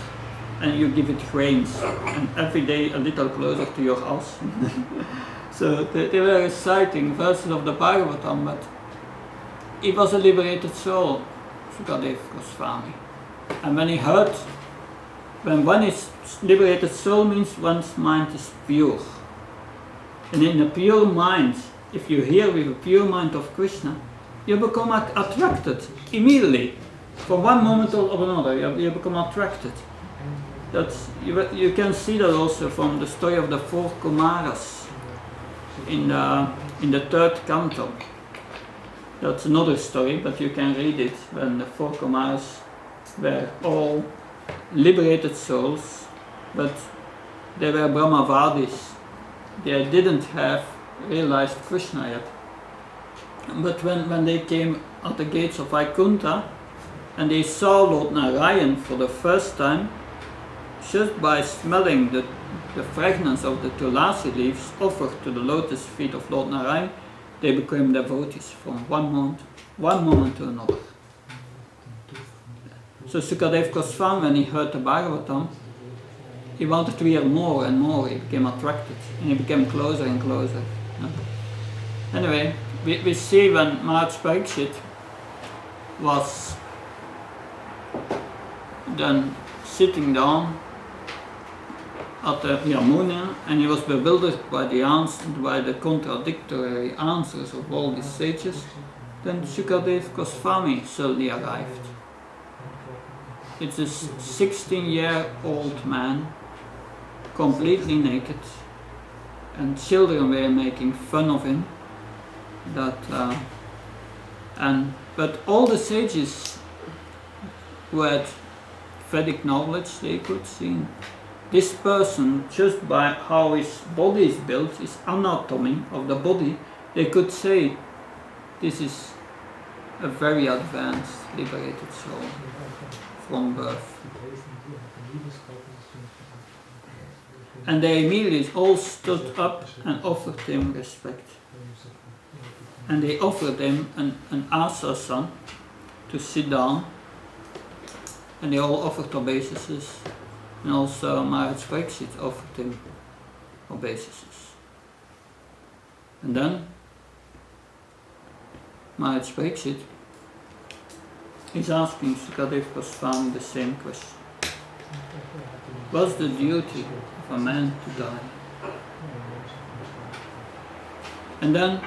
and you give it grains, and every day a little closer to your house. So they were reciting verses of the Bhagavatam, but he was a liberated soul, Sukadev Goswami. And when he heard, when one is liberated soul, means one's mind is pure. And in a pure mind, if you hear with a pure mind of Krishna, you become attracted immediately. From one moment to another, you become attracted. You can see that also from the story of the 4 Kumaras in the 3rd canto. That's another story, but you can read it when the 4 Kumaras were all liberated souls, but they were Brahmavadis. They didn't have realized Krishna yet. But when they came at the gates of Vaikuntha and they saw Lord Narayan for the first time, just by smelling the fragrance of the tulasi leaves offered to the lotus feet of Lord Narayan, they became devotees from one moment to another. So Sukadev Goswami, when he heard the Bhagavatam, he wanted to hear more and more. He became attracted, and he became closer and closer. Anyway, we see when Maharaj Parikshit was then sitting down at the Yamuna, and he was bewildered by the contradictory answers of all these sages, then Sukadev Goswami suddenly arrived. It's a 16-year-old man, completely naked, and children were making fun of him. But all the sages who had Vedic knowledge, they could see this person, just by how his body is built, his anatomy of the body, they could say this is a very advanced, liberated soul from birth. And they immediately all stood up and offered him respect. And they offered him an asasana to sit down. And they all offered obeisances. And also Maharaj Pariksit offered him obeisances. And then Maharaj Pariksit is asking Sukadeva Goswami the same question. What's the duty of a man to die? And then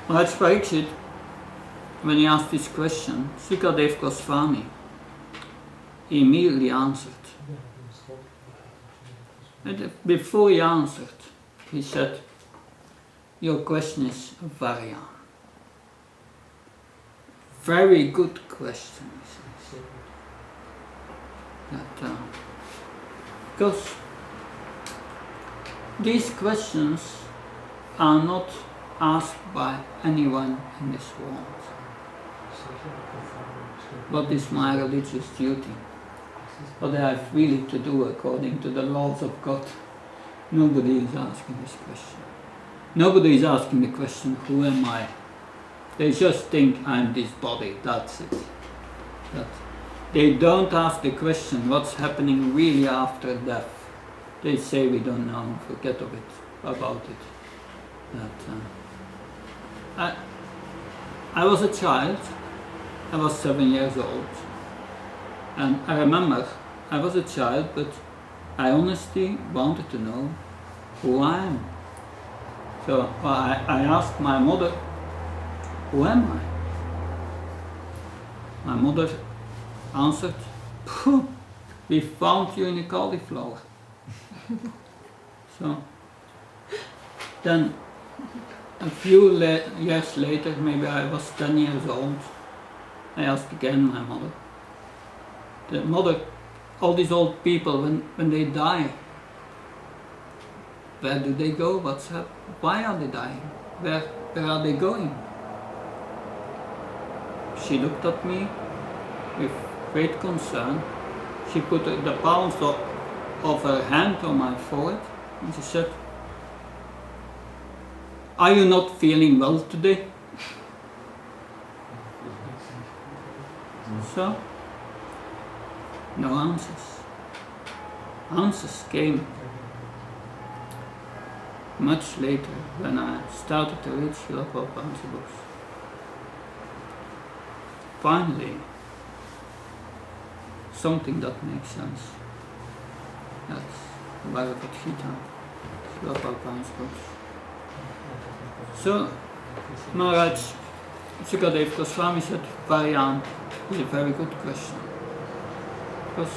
Maharaj Pariksit, when he asked this question, Sukadeva Goswami immediately answered. And before he answered, he said, your question is Varya. Very good question, he says. Because these questions are not asked by anyone in this world. What is my religious duty? What I have really to do according to the laws of God? Nobody is asking this question. Nobody is asking the question, who am I? They just think I'm this body, that's it. They don't ask the question, what's happening really after death? They say we don't know, forget about it. I was a child, I was 7 years old. And I remember, I was a child, but I honestly wanted to know who I am. So I asked my mother, who am I? My mother answered, we found you in a cauliflower. So then a few years later, maybe I was 10 years old, I asked again my mother. The mother, all these old people, when they die, where do they go? What's happening? Why are they dying? Where are they going? She looked at me with great concern. She put the palms of her hand on my forehead and she said, are you not feeling well today? So, no answers. Answers came much later when I started to read Srila Prabhupada's books. Finally, something that makes sense. That's the Bhagavad Gita, Srila Prabhupada's books. So, Maharaj Sukadeva Goswami said, Varyan is a very good question. Because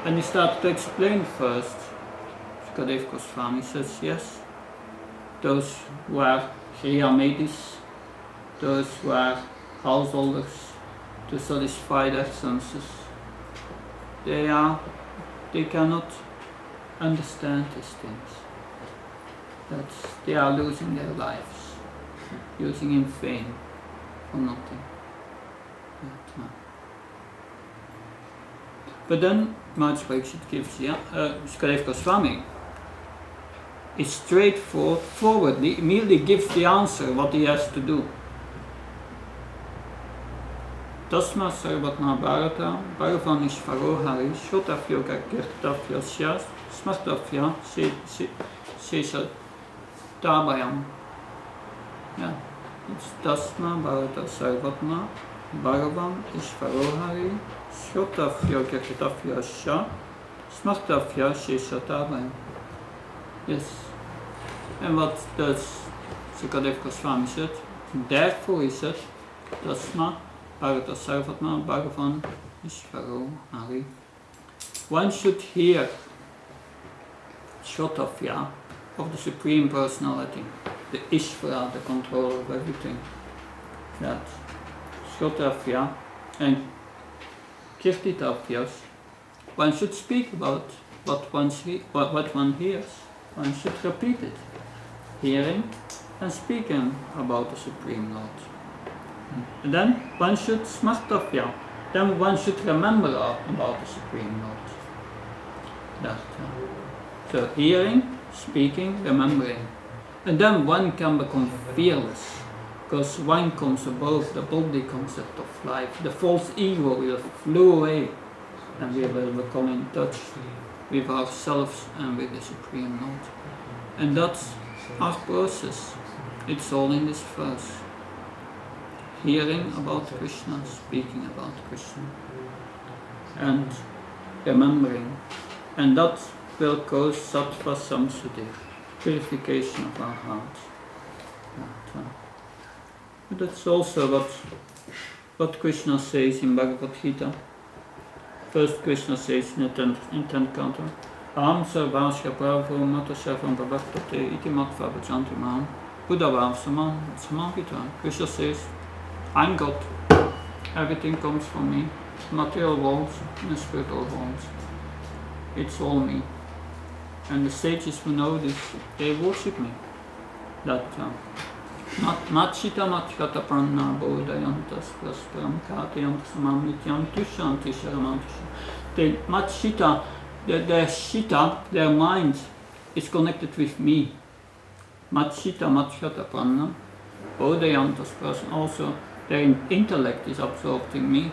when he started to explain first, Sukadeva Goswami says, yes, those who are Kriyamedis, those who are householders to satisfy their senses, they cannot understand these things. That they are losing their lives, using in vain for nothing. But then Maharaj Pariksit gives Sukadeva Goswami is straightforwardly, immediately gives the answer what he has to do. Tasma sarvatna bharata, bhagavan ishvaro hari, shotafyoga kirtafyasya, smartafya shesha tabayam. Yeah, it's Tasma bharata sarvatna, bhagavan ishvaro hari, shotafyoga kirtafyasya, smartafya shesha tabayam. Yes. And what does Sukadeva Goswami said? Therefore he said, Tasma Bharata Sarvatma Bhagavan Ishvaro Hari. One should hear Shotafya of the Supreme Personality, the Ishvara, the controller of everything. That Shotafya and Kirtitafyas one should speak about what one hears. One should repeat it, hearing and speaking about the Supreme Lord. And then one should smartavya. Then one should remember about the Supreme Lord. So hearing, speaking, remembering. And then one can become fearless, because one comes above the body concept of life. The false ego will flew away, and we will become in touch with ourselves and with the Supreme Lord. And that's our process. It's all in this verse. Hearing about Krishna, speaking about Krishna, and remembering. And that will cause sattva samsuddhi, purification of our heart. But that's also what Krishna says in Bhagavad Gita. First Krishna says in the 10th canto, Aham sarvasya prabhu mata sarvam prabhaktate iti matva bhajanti maham buddhavav samavita. Krishna says, I'm God. Everything comes from me. Material worlds and the spiritual worlds. It's all me. And the sages who know this, they worship me. That Machita Machkata Pranna Bodhayantas Prasparam Katayantas Samamityam Tushanti Sharamantisha. The Machita, their Shita, their mind is connected with me. Machita Machkata Pranna Bodhayantas Prasparam. Also, their intellect is absorbed in me.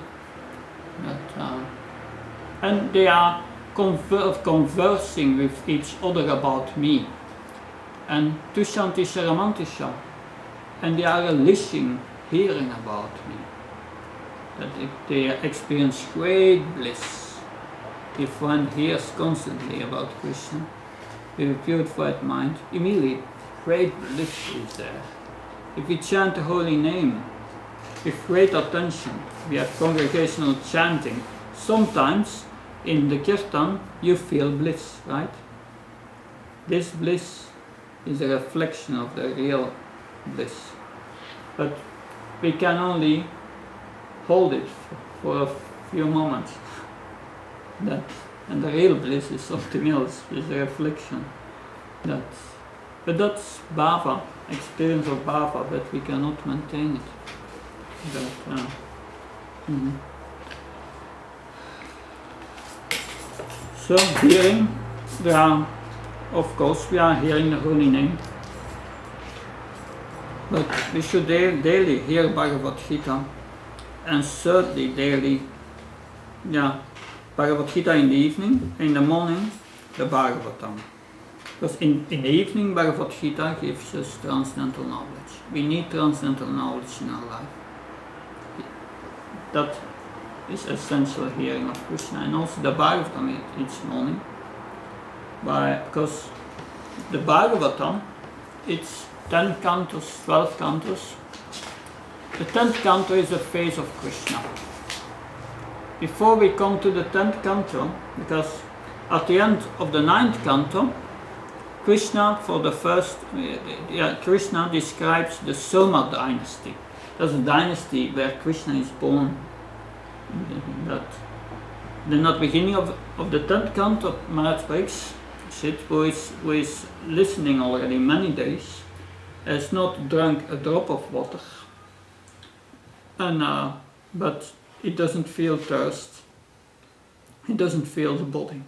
And they are conversing with each other about me. And Tushanti Sharamantisha. And they are relishing hearing about me. That they experience great bliss if one hears constantly about Krishna with a purified mind. Immediately, great bliss is there. If we chant the holy name with great attention, we have congregational chanting. Sometimes in the kirtan you feel bliss, right? This bliss is a reflection of the real bliss. But we can only hold it for a few moments. And the real bliss is something else, is a reflection. But that's bhava, experience of bhava, but we cannot maintain it. So hearing, of course we are hearing the holy name. But we should daily hear Bhagavad Gita, and certainly daily, Bhagavad Gita in the evening, in the morning, the Bhagavatam. Because in the evening, Bhagavad Gita gives us transcendental knowledge. We need transcendental knowledge in our life. That is essential hearing of Krishna, and also the Bhagavatam each morning. Because the Bhagavatam, it's 10 cantos, 12 cantos. The 10th canto is the face of Krishna. Before we come to the 10th canto, because at the end of the 9th canto, Krishna describes the Soma dynasty. That's a dynasty where Krishna is born. Then at the beginning of the 10th canto, Maharaj Parikshit, who is listening already many days, has not drunk a drop of water, and but he doesn't feel thirst. He doesn't feel the body.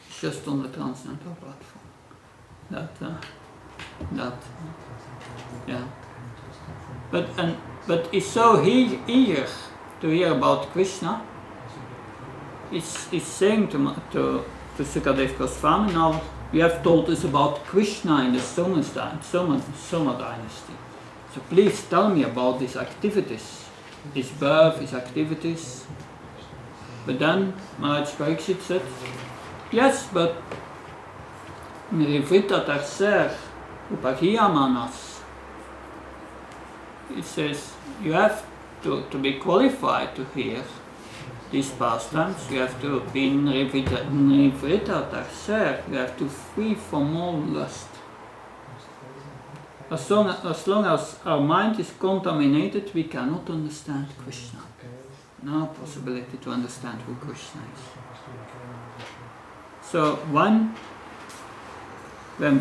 It's just on the transcendental platform. But he's so eager to hear about Krishna. He's saying to Sukadev Goswami, now you have told us about Krishna in the Soma dynasty. So please tell me about these activities, his birth, his activities. But then Maharaj Parikshit said, yes, but Nrivrita Tarser Upahiyamanas. It says you have to be qualified to hear these pastimes. You have to be Nrivrita Tarser. You have to free from all lust. As long as our mind is contaminated, we cannot understand Krishna. No possibility to understand who Krishna is. So when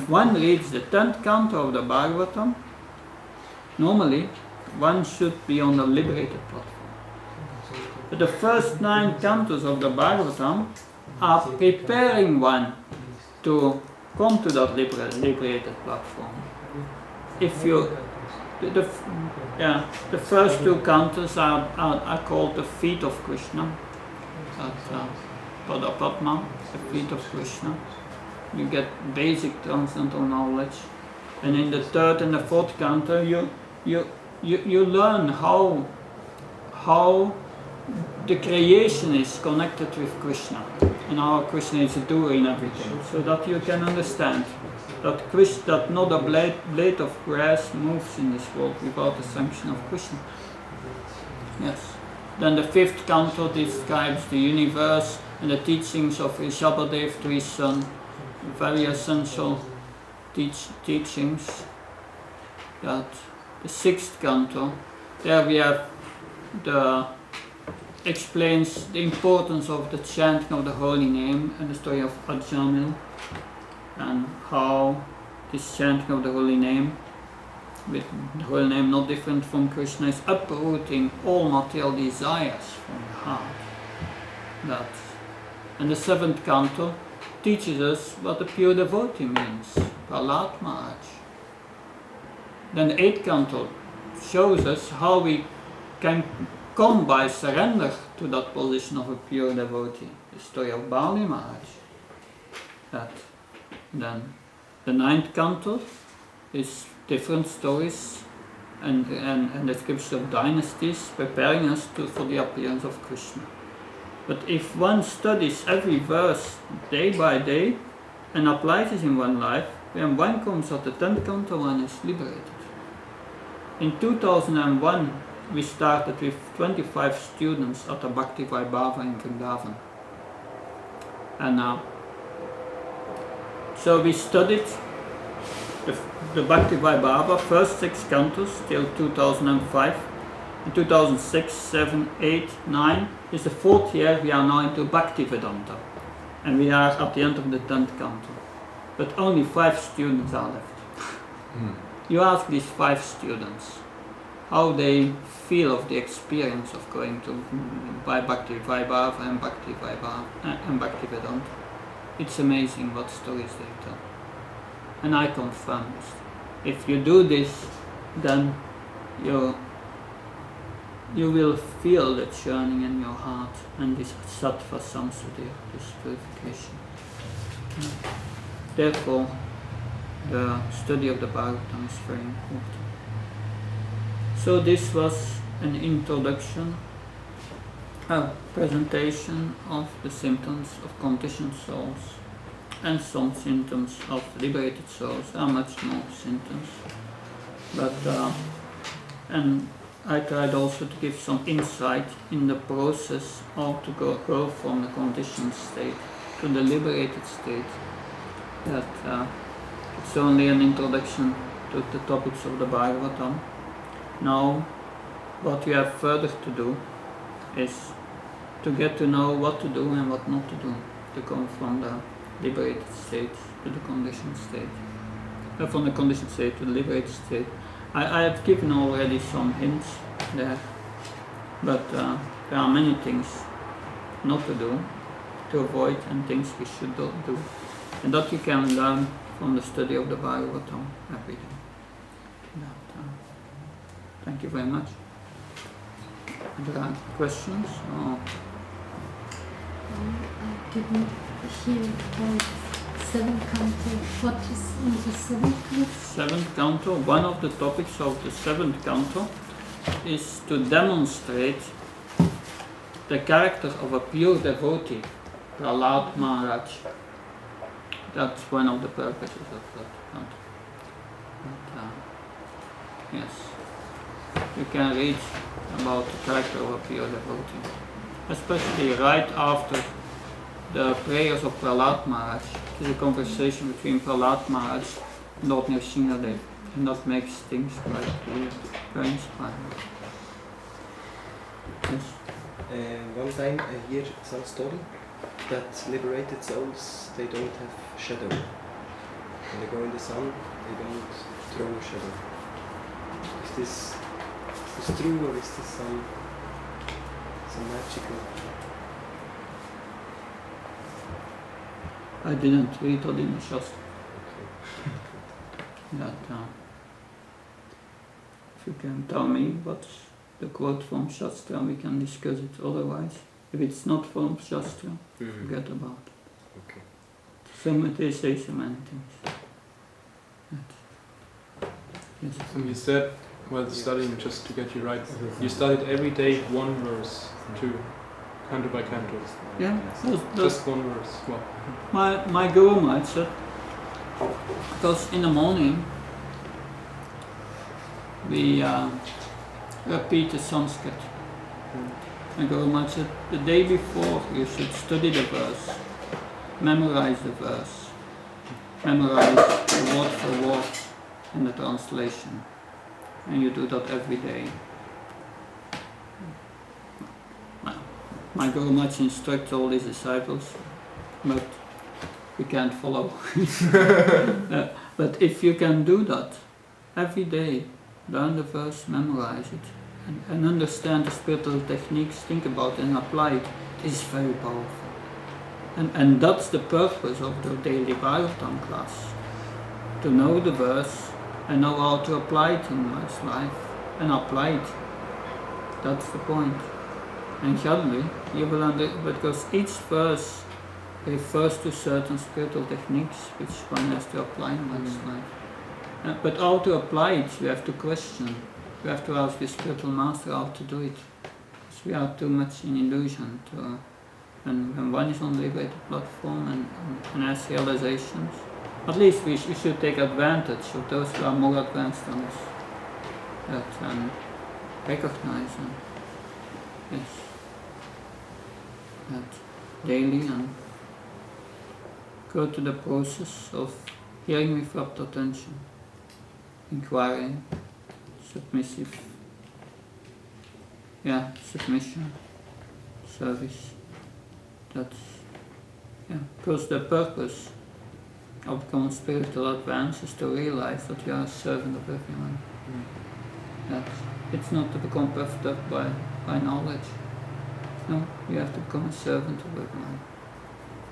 one reads the 10th canto of the Bhagavatam, normally one should be on the liberated platform. But the first 9 cantos of the Bhagavatam are preparing one to come to that liberated platform. If you, the first 2 cantos are called the feet of Krishna. Pada Padma, the feet of Krishna. You get basic transcendental knowledge, and in the 3rd and the 4th canto, you learn how the creation is connected with Krishna, and how Krishna is a doer in everything, so that you can understand that not a blade of grass moves in this world without the sanction of Krishna. Yes. Then the 5th canto describes the universe and the teachings of Rishabhadev to his son, very essential teachings. That the 6th canto, there we have explains the importance of the chanting of the holy name and the story of Ajamil, and how this chanting of the holy name, with the holy name not different from Krishna, is uprooting all material desires from the heart. And the 7th canto teaches us what a pure devotee means, Prahlad Maharaj. Then the 8th canto shows us how we can come by surrender to that position of a pure devotee, the story of Bali Maharaj. Then the 9th canto is different stories and descriptions of dynasties, preparing us for the appearance of Krishna. But if one studies every verse day by day and applies it in one life, when one comes at the 10th canto, one is liberated. In 2001, we started with 25 students at the Bhakti Vaibhava in Vrindavan. And so we studied the Bhakti Vaibhava, first 6 cantos till 2005. In 2006, 7, 8, 9 is the 4th year we are now into Bhakti Vedanta. And we are at the end of the 10th canto. But only 5 students are left. You ask these 5 students how they feel of the experience of going to by Bhakti Vaibhava and Bhakti Vaibhava and Bhakti Vedanta. It's amazing what stories they tell. And I confirm this. If you do this, then you will feel the churning in your heart and this sattva samsudhi, this purification. Therefore, the study of the Bhagavatam is very important. So this was an introduction, a presentation of the symptoms of conditioned souls and some symptoms of liberated souls. There are much more symptoms, but and I tried also to give some insight in the process of to go from the conditioned state to the liberated state. That it's only an introduction to the topics of the Bhagavatam. Now, what you have further to do is to get to know what to do and what not to do to come from the liberated state to the conditioned state. From the conditioned state to the liberated state. I have given already some hints there, but there are many things not to do, to avoid, and things we should not do. And that you can learn from the study of the Bhagavatam every day. Thank you very much. Are there questions? Or? I didn't hear about 7th canto. What is in the 7th canto? 7th canto, one of the topics of the 7th canto is to demonstrate the character of a pure devotee, Prahlad Maharaj. That's one of the purposes of that canto. But, yes, you can read about the character of a pure devotee, especially right after the prayers of Prahlad Maharaj. It is a conversation between Prahlad Maharaj and Lord Nrsimhadev, and that makes things quite clear, very inspiring. Yes. One time I hear some story that liberated souls, they don't have shadow. When they go in the sun, they don't throw a shadow. Is this true, or is this some magical? I didn't read that in the Shastra. That, if you can tell me what's the quote from Shastra, we can discuss it. Otherwise, if it's not from Shastra, forget about it. Okay. They say so many things. Yes. And you said, while studying, just to get you right, you studied every day one verse, canto by canto. Yeah, Just one verse. Well, my guru might say, because in the morning we repeat the Sanskrit. My guru might say, the day before you should study the verse, memorize the verse, memorize the word for word in the translation, and you do that every day. My Guru Maharaj instructs all his disciples, but we can't follow. But if you can do that every day, learn the verse, memorize it, and understand the spiritual techniques, think about it and apply it, this is very powerful. And that's the purpose of the daily Bhagavatam class, to know the verse and know how to apply it in one's life, and apply it. That's the point. And gradually, you will because each verse refers to certain spiritual techniques which one has to apply in one's life. But how to apply it, you have to question. You have to ask the spiritual master how to do it. Because we are too much in illusion. And when one is on the liberated platform and has realizations, at least we should take advantage of those who are more advanced than us. That recognize them. Yes. That daily and go to the process of hearing with rapt attention, inquiring, submission, service. That's because the purpose of becoming spiritual advance is to realize that you are a servant of everyone. That it's not to become puffed up by knowledge. No, you have to become a servant of everyone.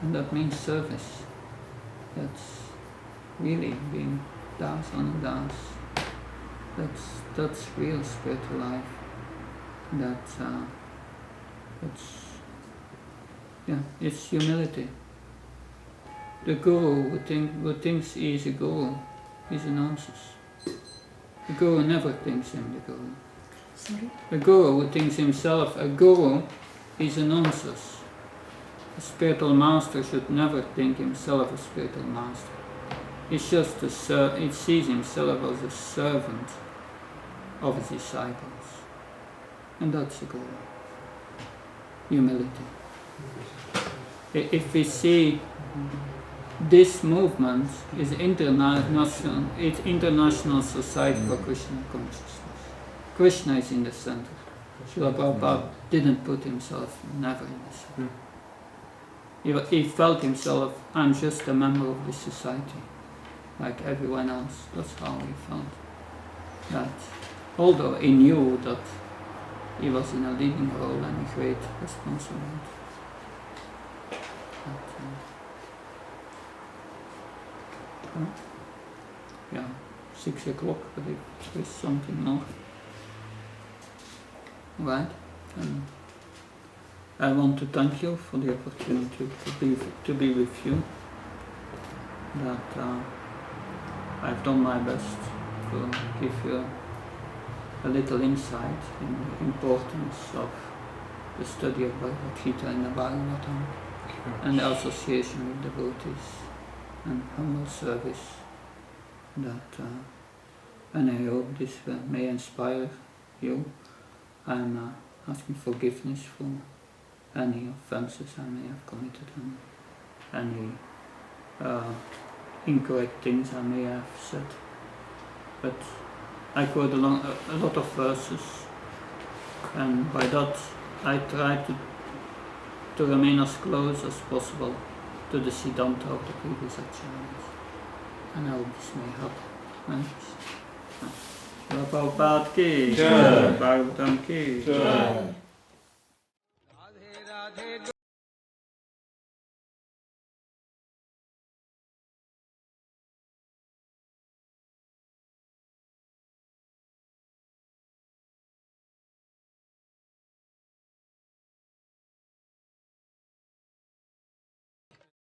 And that means service. That's really being das on a das. That's real spiritual life. It's humility. The guru who thinks he is a guru, he's a nonsense. The guru never thinks him the guru. Sorry? The guru who thinks himself a guru is a nonsense. A spiritual master should never think himself a spiritual master. He's just he sees himself as a servant of his disciples. And that's a guru. Humility. If we see this movement is international society for Krishna consciousness. Krishna is in the center. Srila Prabhupada didn't put himself never in the center. He felt himself, I'm just a member of this society, like everyone else. That's how he felt. That, although he knew that he was in a leading role and a great responsibility. But, 6 o'clock, but if there's something more. Right, and I want to thank you for the opportunity to be with you. That I've done my best to give you a little insight in the importance of the study of Bhagavad Gita and the Bhagavatam, and the association with devotees and humble service. That and I hope this may inspire you. I'm asking forgiveness for any offenses I may have committed and any incorrect things I may have said. But I quote a lot of verses, and by that I try to remain as close as possible to the Siddhanta of the previous acharyas. And I hope this may help. Thanks. Prabhupada ki, Bhagavatam ki.